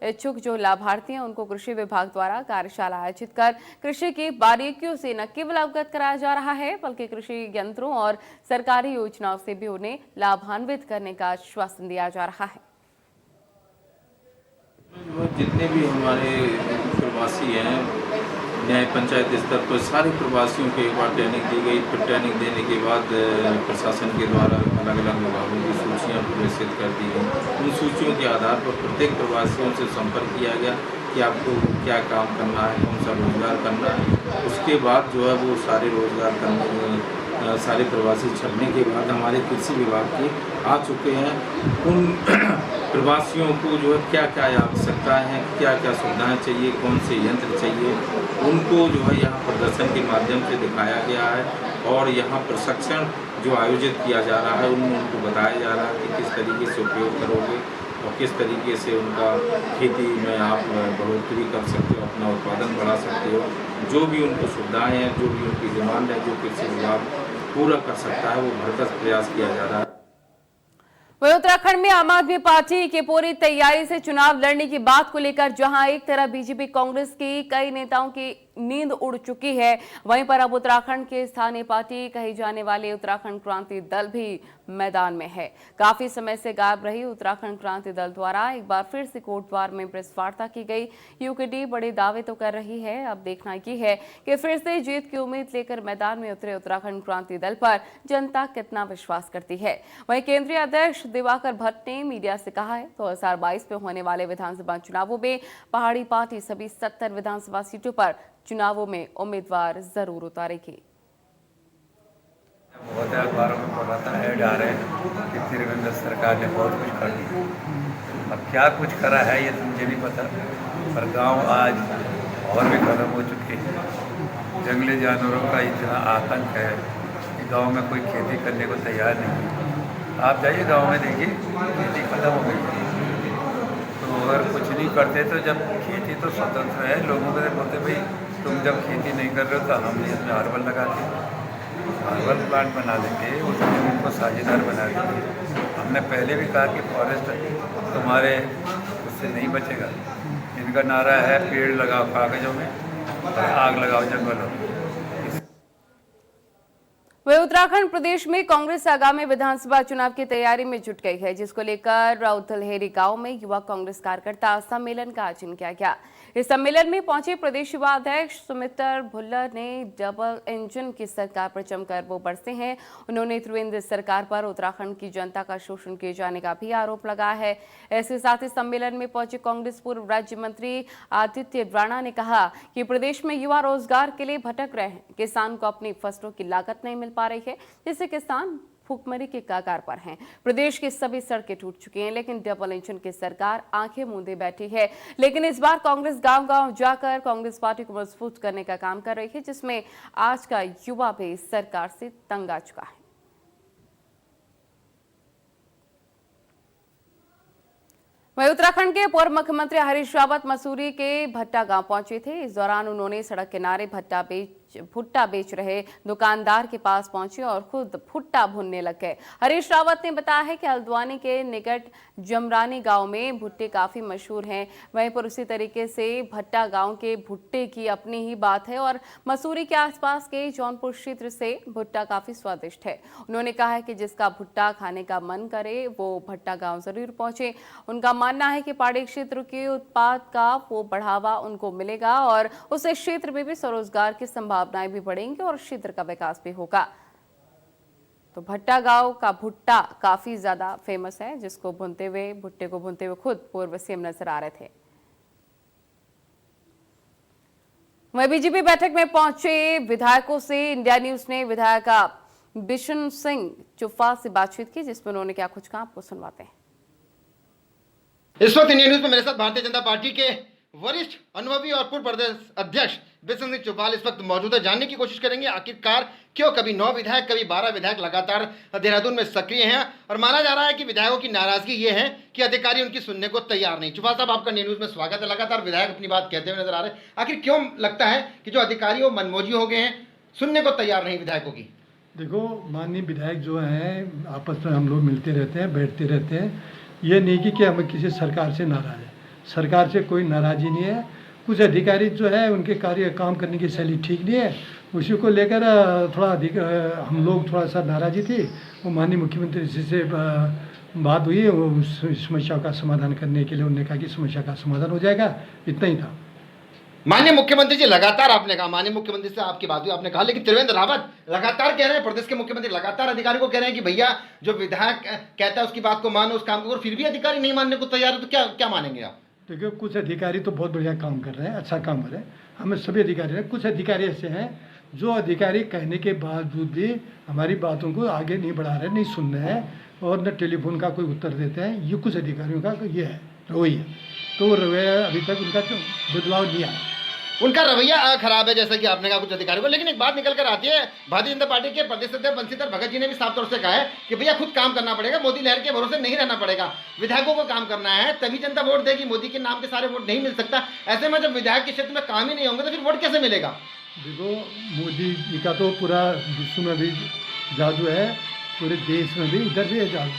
इच्छुक जो लाभार्थी हैं उनको कृषि विभाग द्वारा कार्यशाला आयोजित कर कृषि की बारीकियों से न केवल अवगत कराया जा रहा है बल्कि कृषि यंत्रों और सरकारी योजनाओं से भी उन्हें लाभान्वित करने का आश्वासन दिया जा रहा है। जितने भी हमारे प्रवासी हैं न्याय पंचायत स्तर पर सारे प्रवासियों को एक बार ट्रेनिंग दी गई। फिर ट्रेनिंग देने के बाद प्रशासन के द्वारा अलग अलग विभागों की सूचियाँ प्रदर्शित कर दी गई। उन सूचियों के आधार पर प्रत्येक प्रवासियों से संपर्क किया गया कि आपको क्या काम करना है, कौन सा रोजगार करना है। उसके बाद जो है वो सारे रोजगार करने सारे प्रवासी छपने के बाद हमारे कृषि विभाग के आ चुके हैं। उन प्रवासियों को जो है क्या क्या आवश्यकता है, क्या क्या सुविधाएं चाहिए, कौन से यंत्र चाहिए, उनको जो है यहाँ प्रदर्शन के माध्यम से दिखाया गया है और यहाँ प्रशिक्षण जो आयोजित किया जा रहा है उनमें उनको बताया जा रहा है कि किस तरीके से उपयोग करोगे और किस तरीके से उनका खेती में आप बढ़ोतरी कर सकते हो, अपना उत्पादन बढ़ा सकते हो। जो भी उनको सुविधाएं हैं, जो भी उनकी डिमांड है, जो कृषि विभाग पूरा कर सकता है वो भरसक प्रयास किया जा रहा है। वही उत्तराखंड में आम आदमी पार्टी की पूरी तैयारी से चुनाव लड़ने की बात को लेकर जहां एक तरफ बीजेपी कांग्रेस की कई नेताओं की नींद उड़ चुकी है, वहीं पर अब उत्तराखंड के स्थानीय पार्टी कही जाने वाले उत्तराखंड क्रांति दल भी मैदान में है। काफी समय से गायब रही उत्तराखंड क्रांति दल द्वारा एक बार फिर से कोटद्वार में प्रेस वार्ता की गई। यूकेडी बड़े दावे तो कर रही है, अब देखना ये है कि फिर से जीत की उम्मीद लेकर मैदान में उतरे उत्तराखंड क्रांति दल पर जनता कितना विश्वास करती है। वहीं केंद्रीय अध्यक्ष दिवाकर भट्ट ने मीडिया से कहा है 2022 में होने वाले विधानसभा चुनावों में पहाड़ी पार्टी सभी 70 विधानसभा सीटों पर चुनावों में उम्मीदवार जरूर उतारेगी। बहुत अखबारों में पढ़ाता ऐड आ रहे हैं कि त्रिवेंद्र सरकार ने बहुत कुछ कर दिया। अब क्या कुछ करा है ये तो मुझे नहीं पता, पर गांव आज और भी खत्म हो चुके हैं। जंगली जानवरों का इतना आतंक है कि गांव में कोई खेती करने को तैयार नहीं है। आप जाइए गांव में देखिए, खेती खत्म हो गई है। तो अगर कुछ नहीं करते तो जब खेती तो स्वतंत्र है, लोगों को बोलते भाई तुम जब खेती नहीं कर रहे हो तो हम इसमें हर्बल लगाते हैं, हर्बल प्लांट बना देंगे, उसमें उनको साझेदार बना देंगे। हमने पहले भी कहा कि फॉरेस्ट तुम्हारे उससे नहीं बचेगा। इनका नारा है पेड़ लगाओ कागजों में और आग लगाओ जंगलों में। वही उत्तराखंड प्रदेश में कांग्रेस आगामी विधानसभा चुनाव की तैयारी में जुट गई है, जिसको लेकर राउतलहेरी गांव में युवा कांग्रेस कार्यकर्ता सम्मेलन का आयोजन किया गया। इस सम्मेलन में पहुंचे प्रदेश युवा अध्यक्ष सुमित्र भुल्लर ने डबल इंजन की सरकार पर जमकर वो बरसे हैं। उन्होंने त्रिवेंद्र सरकार पर उत्तराखंड की जनता का शोषण किए जाने का भी आरोप लगाया है। इसके साथ ही सम्मेलन में पहुंचे कांग्रेस पूर्व राज्य मंत्री आदित्य राणा ने कहा कि प्रदेश में युवा रोजगार के लिए भटक रहे हैं, किसान को अपनी फसलों की लागत नहीं मिल पा रही है, जिससे किसान भूखमरी के कगार पर हैं। प्रदेश की सभी सड़कें टूट चुकी हैं, लेकिन डबल इंजन की सरकार आंखें मूंदे बैठी है। लेकिन इस बार कांग्रेस गांव-गांव जाकर कांग्रेस पार्टी को मजबूत करने का काम कर रही है, जिसमें आज का युवा भी सरकार से तंग आ चुका है। वहीं उत्तराखंड के पूर्व मुख्यमंत्री हरीश रावत मसूरी के भट्टा गांव पहुंचे थे। इस दौरान उन्होंने सड़क किनारे भुट्टा बेच रहे दुकानदार के पास पहुंचे और खुद भुट्टा भुनने लग गए। हरीश रावत ने बताया है कि हल्द्वानी के निकट जमरानी गांव में भुट्टे काफी मशहूर हैं। वहीं पर उसी तरीके से भट्टा गांव के भुट्टे की अपनी ही बात है और मसूरी के आसपास के जौनपुर क्षेत्र से भुट्टा काफी स्वादिष्ट है। उन्होंने कहा है कि जिसका भुट्टा खाने का मन करे वो भट्टा गांव जरूर पहुंचे। उनका मानना है कि पहाड़ी क्षेत्र के उत्पाद का वो बढ़ावा उनको मिलेगा और उस क्षेत्र में भी स्वरोजगार की संभावना संभावनाएं भी बढ़ेंगी और क्षेत्र का विकास भी होगा। तो भट्टा गांव का भुट्टा काफी ज्यादा फेमस है, जिसको भुट्टे को भूनते हुए खुद पूर्व सीएम नजर आ रहे थे। वहीं बीजेपी बैठक में पहुंचे विधायकों से इंडिया न्यूज ने विधायक बिशन सिंह चुफ्फा से बातचीत की, जिसमें उन्होंने क्या कुछ कहा आपको सुनवाते हैं। इस वक्त इंडिया न्यूज में मेरे साथ भारतीय जनता पार्टी के वरिष्ठ अनुभवी और पूर्व प्रदेश अध्यक्ष बिशन सिंह चुफ्फा इस वक्त मौजूद है। जानने की कोशिश करेंगे आखिरकार क्यों कभी 9 विधायक कभी 12 विधायक लगातार देहरादून में सक्रिय हैं, और माना जा रहा है कि विधायकों की नाराजगी ये है कि अधिकारी उनकी सुनने को तैयार नहीं। चुफ्फा साहब, आपका न्यूज में स्वागत है। लगातार विधायक अपनी बात कहते हुए नजर आ रहे हैं, आखिर क्यों लगता है कि जो अधिकारी वो मनमोजी हो गए हैं, सुनने को तैयार नहीं विधायकों की? देखो, माननीय विधायक जो हैं आपस में हम लोग मिलते रहते हैं, बैठते रहते हैं। ये नहीं कि हम किसी सरकार से नाराज है, सरकार से कोई नाराज़ी नहीं है। कुछ अधिकारी जो है उनके कार्य काम करने की शैली ठीक नहीं है, उसी को लेकर थोड़ा अधिक हम लोग थोड़ा सा नाराज़ी थी। वो माननीय मुख्यमंत्री जी से बात हुई, वो उस समस्या का समाधान करने के लिए उन्होंने कहा कि समस्या का समाधान हो जाएगा, इतना ही था। माननीय मुख्यमंत्री जी लगातार, आपने कहा माननीय मुख्यमंत्री से आपकी बात हुई, आपने कहा, लेकिन त्रिवेंद्र रावत लगातार कह रहे हैं, प्रदेश के मुख्यमंत्री लगातार अधिकारी को कह रहे हैं कि भैया जो विधायक कहता है उसकी बात को मानो, उस काम को, और फिर भी अधिकारी नहीं मानने को तैयार है, तो क्या मानेंगे आप? देखिए, कुछ अधिकारी तो बहुत बढ़िया काम कर रहे हैं, अच्छा काम कर रहे हैं, हमें सभी अधिकारी हैं। कुछ अधिकारी ऐसे हैं जो अधिकारी कहने के बावजूद भी हमारी बातों को आगे नहीं बढ़ा रहे, नहीं सुन रहे हैं और न टेलीफोन का कोई उत्तर देते हैं। ये कुछ अधिकारियों का ये है रवैया, तो रवैया अभी तक उनका बदलाव नहीं आया, उनका रवैया खराब है, जैसा कि आपने कहा कुछ अधिकारियों को। लेकिन एक बात निकल कर आती है, भारतीय जनता पार्टी के प्रदेश अध्यक्ष बंशीधर भगत जी ने भी साफ तौर से कहा है कि भैया खुद काम करना पड़ेगा, मोदी लहर के भरोसे नहीं रहना पड़ेगा, विधायकों को काम करना है, तभी जनता वोट देगी, मोदी के नाम के सारे वोट नहीं मिल सकता। ऐसे में जब विधायक के क्षेत्र में काम ही नहीं होंगे तो फिर वोट कैसे मिलेगा? देखो, मोदी जी का तो पूरा विश्व में भी जादू है, पूरे देश में भी, इधर भी है जादू।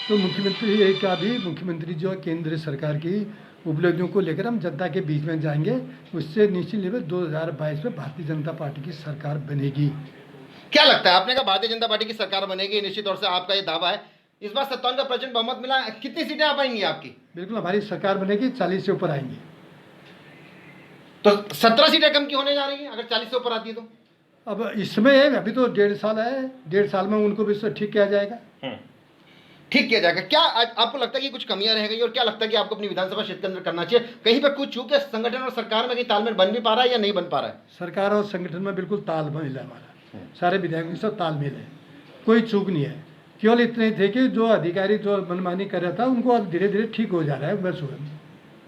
तो मुख्यमंत्री का भी, मुख्यमंत्री जो केंद्र सरकार की उपलब्धियों को लेकर हम जनता के बीच में जाएंगे, उससे निश्चित लेवल 2022 में भारतीय जनता पार्टी की सरकार बनेगी। क्या लगता है? आपने कहा भारतीय जनता पार्टी की सरकार बनेगी, निश्चित तौर से आपका ये दावा है। इस बार 57% बहुमत मिला, कितनी सीटें आ पाएंगी आपकी? बिल्कुल हमारी सरकार बनेगी, 40 से ऊपर आएंगी। तो 17 सीटें कम की होने जा रही है अगर 40 से ऊपर आती है तो? अब इसमें अभी तो 1.5 साल है, 1.5 साल में उनको भी ठीक किया जाएगा। ठीक किया जाएगा। क्या आपको लगता है कि कुछ कमियां रह गई, और क्या लगता है कि आपको अपनी विधानसभा क्षेत्र के अंदर करना चाहिए? कहीं पर कुछ चूक है संगठन और सरकार में, कहीं तालमेल बन भी पा रहा है या नहीं बन पा रहा है? सरकार और संगठन में बिल्कुल तालमेल है हमारा, सारे विधायकों के साथ तालमेल है, कोई चूक नहीं है। केवल इतने थे कि जो अधिकारी जो मनमानी कर रहा था उनको अब धीरे धीरे ठीक हो जा रहा है, बस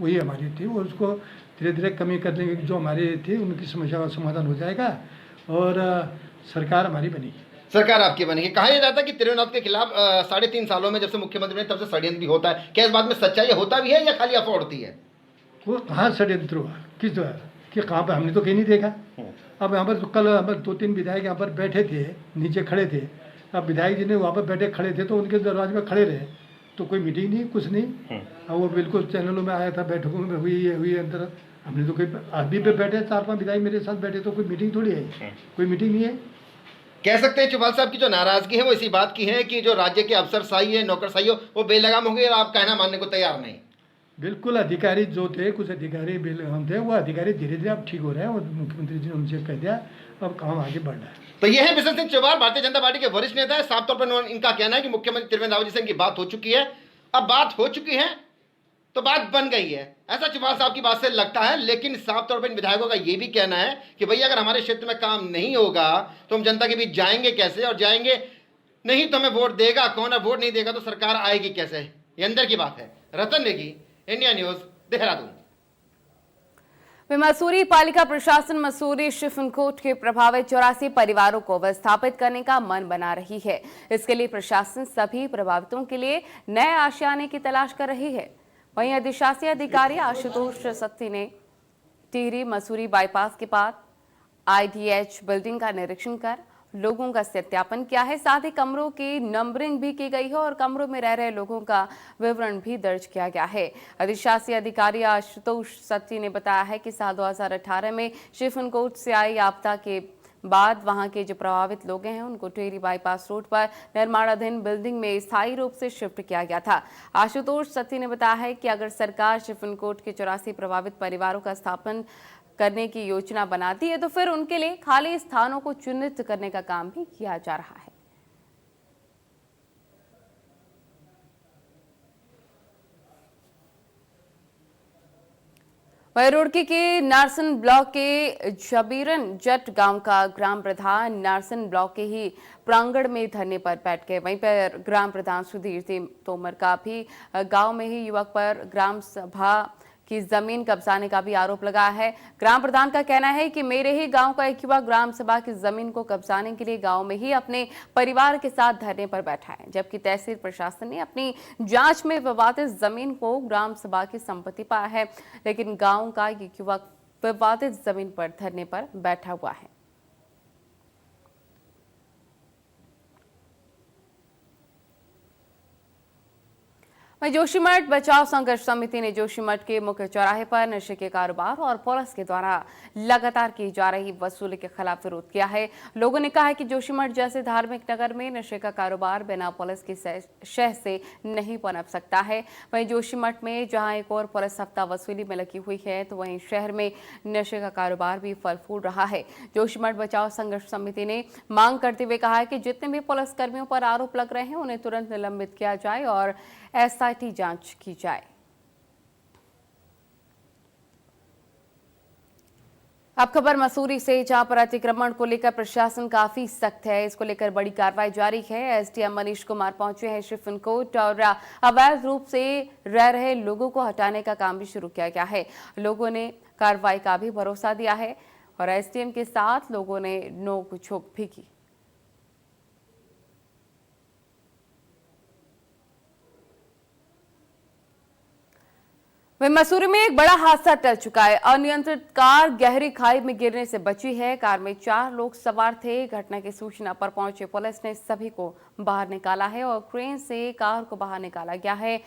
वही हमारी थी। और उसको धीरे धीरे कमी कर लेंगे, जो हमारी थी उनकी समस्या का समाधान हो जाएगा और सरकार हमारी बनेगी। सरकार आपकी बनेगी। कहा यह जाता है कि त्रिवेंद्र के खिलाफ 3.5 सालों में जब से मुख्यमंत्री ने तब से षड्यंत्र भी होता है, क्या इस बात में सच्चाई होता भी है या खाली अफवाह उड़ती है? वो कहाँ षड्यंत्र हुआ, किस कि कहाँ पर, हमने तो कहीं नहीं देखा। अब यहाँ पर कल हमारे 2-3 विधायक यहाँ पर बैठे थे, नीचे खड़े थे। अब विधायक जी ने वहाँ पर बैठे खड़े थे तो उनके दरवाजे में खड़े रहे, तो कोई मीटिंग नहीं, कुछ नहीं। अब वो बिल्कुल चैनलों में आया था, बैठकों में हुई अंदर, हमने तो कोई अभी पे बैठे 4-5 विधायक मेरे साथ बैठे, तो कोई मीटिंग थोड़ी है, कोई मीटिंग नहीं है। कह सकते हैं चुफाल साहब की जो नाराजगी है वो इसी बात की है कि जो राज्य के अफसरशाही है, नौकरशाही हो, वो बेलगाम हो गई और आप कहना मानने को तैयार नहीं। बिल्कुल, अधिकारी जो थे, कुछ अधिकारी बेलगाम थे, वो अधिकारी धीरे धीरे अब ठीक हो रहे हैं और मुख्यमंत्री जी ने उनसे कह दिया अब काम आगे बढ़ रहा है। तो ये है बिशन सिंह चुफाल, भारतीय जनता पार्टी के वरिष्ठ नेता है। साफ तौर पर इनका कहना है कि मुख्यमंत्री त्रिवेंद्र रावत जी से इनकी बात हो चुकी है। अब बात हो चुकी है तो बात बन गई है, ऐसा चुफाल साहब की बात से लगता है। लेकिन साफ तौर पर इन विधायकों का ये भी कहना है कि भैया अगर हमारे क्षेत्र में काम नहीं होगा तो हम जनता के बीच जाएंगे कैसे, और जाएंगे नहीं तो हमें वोट देगा कौन, और वोट नहीं देगा तो सरकार आएगी कैसे? ये अंदर की बात है। रतन नेगी, इंडिया न्यूज, देहरादून। मसूरी पालिका प्रशासन मसूरी शिफनकोट के प्रभावित 84 परिवारों को विस्थापित करने का मन बना रही है। इसके लिए प्रशासन सभी प्रभावितों के लिए नए आशियाने की तलाश कर रही है। वहीं अधिशासी अधिकारी आशुतोष सत्ती ने टिहरी मसूरी बाईपास के पास IDH बिल्डिंग का निरीक्षण कर लोगों का सत्यापन किया है। साथ ही कमरों की नंबरिंग भी की गई है और कमरों में रह रहे लोगों का विवरण भी दर्ज किया गया है। अधिशासी अधिकारी आशुतोष सत्ती ने बताया है कि साल 2018 में शिफनकोट से आई आपदा के बाद वहां के जो प्रभावित लोग हैं उनको टेहरी बाईपास रोड पर निर्माणाधीन बिल्डिंग में स्थायी रूप से शिफ्ट किया गया था। आशुतोष सत्ती ने बताया है कि अगर सरकार शिफनकोट के 84 प्रभावित परिवारों का स्थापन करने की योजना बनाती है तो फिर उनके लिए खाली स्थानों को चिन्हित करने का काम भी किया जा रहा है। वहीं रुड़की के नारसन ब्लॉक के जबीरन जट गांव का ग्राम प्रधान नारसन ब्लॉक के ही प्रांगण में धरने पर बैठ गए। वहीं पर ग्राम प्रधान सुधीर सिंह तोमर का भी गांव में ही युवक पर ग्राम सभा की जमीन कब्जाने का भी आरोप लगा है। ग्राम प्रधान का कहना है कि मेरे ही गांव का एक युवक ग्राम सभा की जमीन को कब्जाने के लिए गांव में ही अपने परिवार के साथ धरने पर बैठा है, जबकि तहसील प्रशासन ने अपनी जांच में विवादित जमीन को ग्राम सभा की संपत्ति पाया है, लेकिन गांव का ये युवक विवादित जमीन पर धरने पर बैठा हुआ है। वहीं जोशीमठ बचाव संघर्ष समिति ने जोशीमठ के मुख्य चौराहे पर नशे के कारोबार और पुलिस के द्वारा लगातार की जा रही वसूली के खिलाफ विरोध किया है। लोगों ने कहा है कि जोशीमठ जैसे धार्मिक नगर में नशे का कारोबार बिना पुलिस की शह से नहीं पनप सकता है। वहीं जोशीमठ में जहां एक और पुलिस हफ्ता वसूली में लगी हुई है तो वहीं शहर में नशे का कारोबार भी फल फूल रहा है। जोशीमठ बचाव संघर्ष समिति ने मांग करते हुए कहा है कि जितने भी पुलिस कर्मियों पर आरोप लग रहे हैं उन्हें तुरंत निलंबित किया जाए और एसआईटी जांच की जाए। अब खबर मसूरी से, जहां पर अतिक्रमण को लेकर प्रशासन काफी सख्त है। इसको लेकर बड़ी कार्रवाई जारी है। एसडीएम मनीष कुमार पहुंचे हैं शिफनकोट और अवैध रूप से रह रहे लोगों को हटाने का काम भी शुरू किया गया है। लोगों ने कार्रवाई का भी भरोसा दिया है और एसडीएम के साथ लोगों ने नोक-झोंक भी की। वहीं मसूरी में एक बड़ा हादसा टल चुका है। अनियंत्रित कार गहरी खाई में गिरने से बची है। कार में 4 लोग सवार थे। घटना की सूचना पर पहुंचे पुलिस ने सभी को बाहर निकाला है और क्रेन से कार को बाहर निकाला गया है।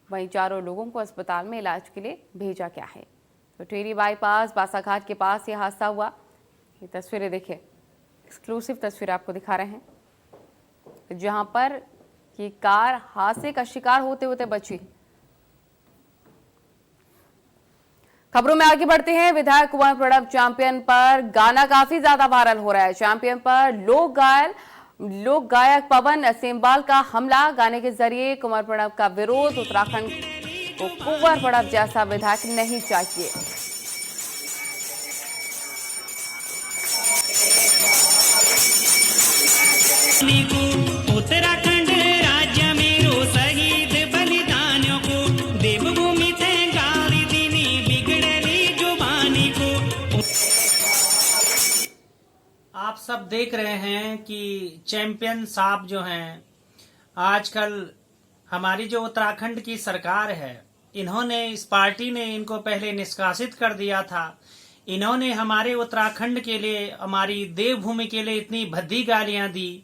वहीं चारों लोगों को अस्पताल में इलाज के लिए भेजा गया है। तो टेहरी बाईपास बासाघाट के पास यह हादसा हुआ। ये तस्वीरें देखिए, एक्सक्लूसिव तस्वीर आपको दिखा रहे हैं, जहां पर ये कार हादसे का शिकार होते होते बची। खबरों में आगे बढ़ते हैं। विधायक कुंवर प्रणब चैंपियन पर गाना काफी ज्यादा वायरल हो रहा है। चैंपियन पर लोक गायक पवन सेमवाल का हमला, गाने के जरिए कुंवर प्रणब का विरोध। उत्तराखंड को कुंवर प्रणब जैसा विधायक नहीं चाहिए। उत्तराखंड राज्य मेरो शहीद बलिदानियों को देवभूमि थे गाली दीनी बिगड़ली जुबानी को। आप सब देख रहे हैं कि चैंपियन साहब जो हैं, आजकल हमारी जो उत्तराखंड की सरकार है, इन्होंने, इस पार्टी ने इनको पहले निष्कासित कर दिया था। इन्होंने हमारे उत्तराखंड के लिए, हमारी देवभूमि के लिए इतनी भद्दी गालियां दी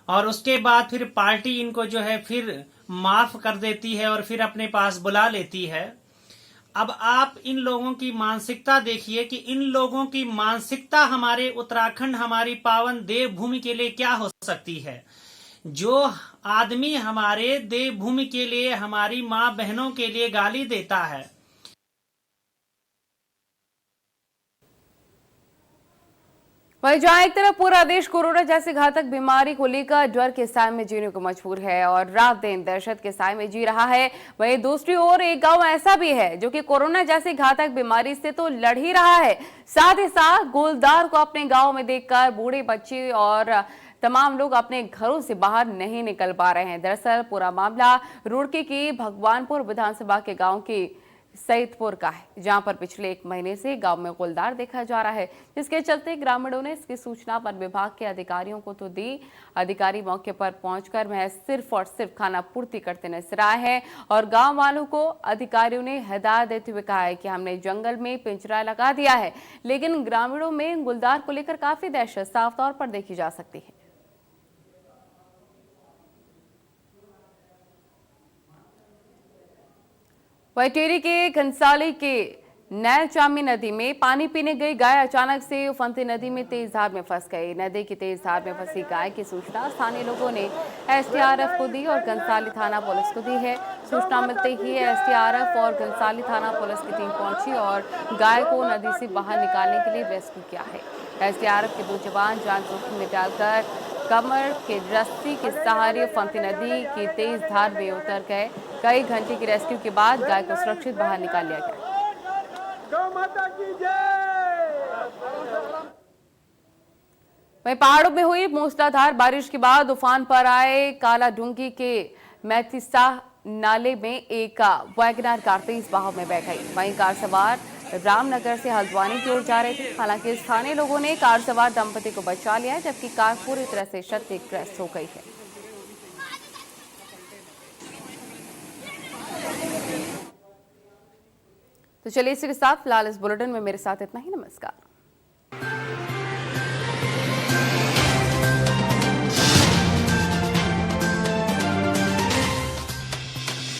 और उसके बाद फिर पार्टी इनको जो है फिर माफ कर देती है और फिर अपने पास बुला लेती है। अब आप इन लोगों की मानसिकता देखिए कि इन लोगों की मानसिकता हमारे उत्तराखंड, हमारी पावन देवभूमि के लिए क्या हो सकती है। जो आदमी हमारे देवभूमि के लिए, हमारी माँ बहनों के लिए गाली देता है, वहीं जहां एक तरफ पूरा देश कोरोना जैसी घातक बीमारी को लेकर डर के साए में जीने को मजबूर है और रात दिन दहशत के साए में जी रहा है, वहीं दूसरी ओर एक गांव ऐसा भी है जो कि कोरोना जैसी घातक बीमारी से तो लड़ ही रहा है, साथ ही साथ गोलदार को अपने गांव में देखकर बूढ़े, बच्चे और तमाम लोग अपने घरों से बाहर नहीं निकल पा रहे हैं। दरअसल पूरा मामला रुड़की की भगवानपुर विधानसभा के गाँव की सईदपुर का है, जहां पर पिछले 1 महीने से गांव में गोलदार देखा जा रहा है, जिसके चलते ग्रामीणों ने इसकी सूचना वन विभाग के अधिकारियों को तो दी। अधिकारी मौके पर पहुंचकर महज सिर्फ और सिर्फ खाना पूर्ति करते नजर आए हैं और गांव वालों को अधिकारियों ने हिदायत देते हुए कहा है कि हमने जंगल में पिंजरा लगा दिया है, लेकिन ग्रामीणों में गुलदार को लेकर काफी दहशत साफ तौर पर देखी जा सकती है। वहीं टिहरी के घनसाली के नैल चामी नदी में पानी पीने गई गाय अचानक से उफनती नदी में तेज धार में फंस गई। नदी की तेज धार में फंसी गाय की सूचना स्थानीय लोगों ने एसडीआरएफ को दी और गंसाली थाना पुलिस को दी है। सूचना मिलते ही एसडीआरएफ और गंसाली थाना पुलिस की टीम पहुंची और गाय को नदी से बाहर निकालने के लिए रेस्क्यू किया है। एसडीआरएफ के 2 जवान जान जोखिम में डालकर कमर के रस्सी के सहारे उफनती नदी की तेज धार में उतर गए। कई घंटे की रेस्क्यू के बाद गाय को सुरक्षित बाहर निकाल लिया गया। वहीं पहाड़ों में हुई मूसलाधार बारिश के बाद उफान पर आए कालाडूंगी के मैथिसा नाले में एक वैगनर कार तेज बहाव में बह गई। वहीं कार सवार रामनगर से हल्द्वानी की ओर जा रहे थे। हालांकि स्थानीय लोगों ने कार सवार दंपति को बचा लिया, जबकि कार पूरी तरह से क्षतिग्रस्त हो गई है। तो चलिए इसी के साथ फिलहाल इस बुलेटिन में मेरे साथ इतना ही। नमस्कार।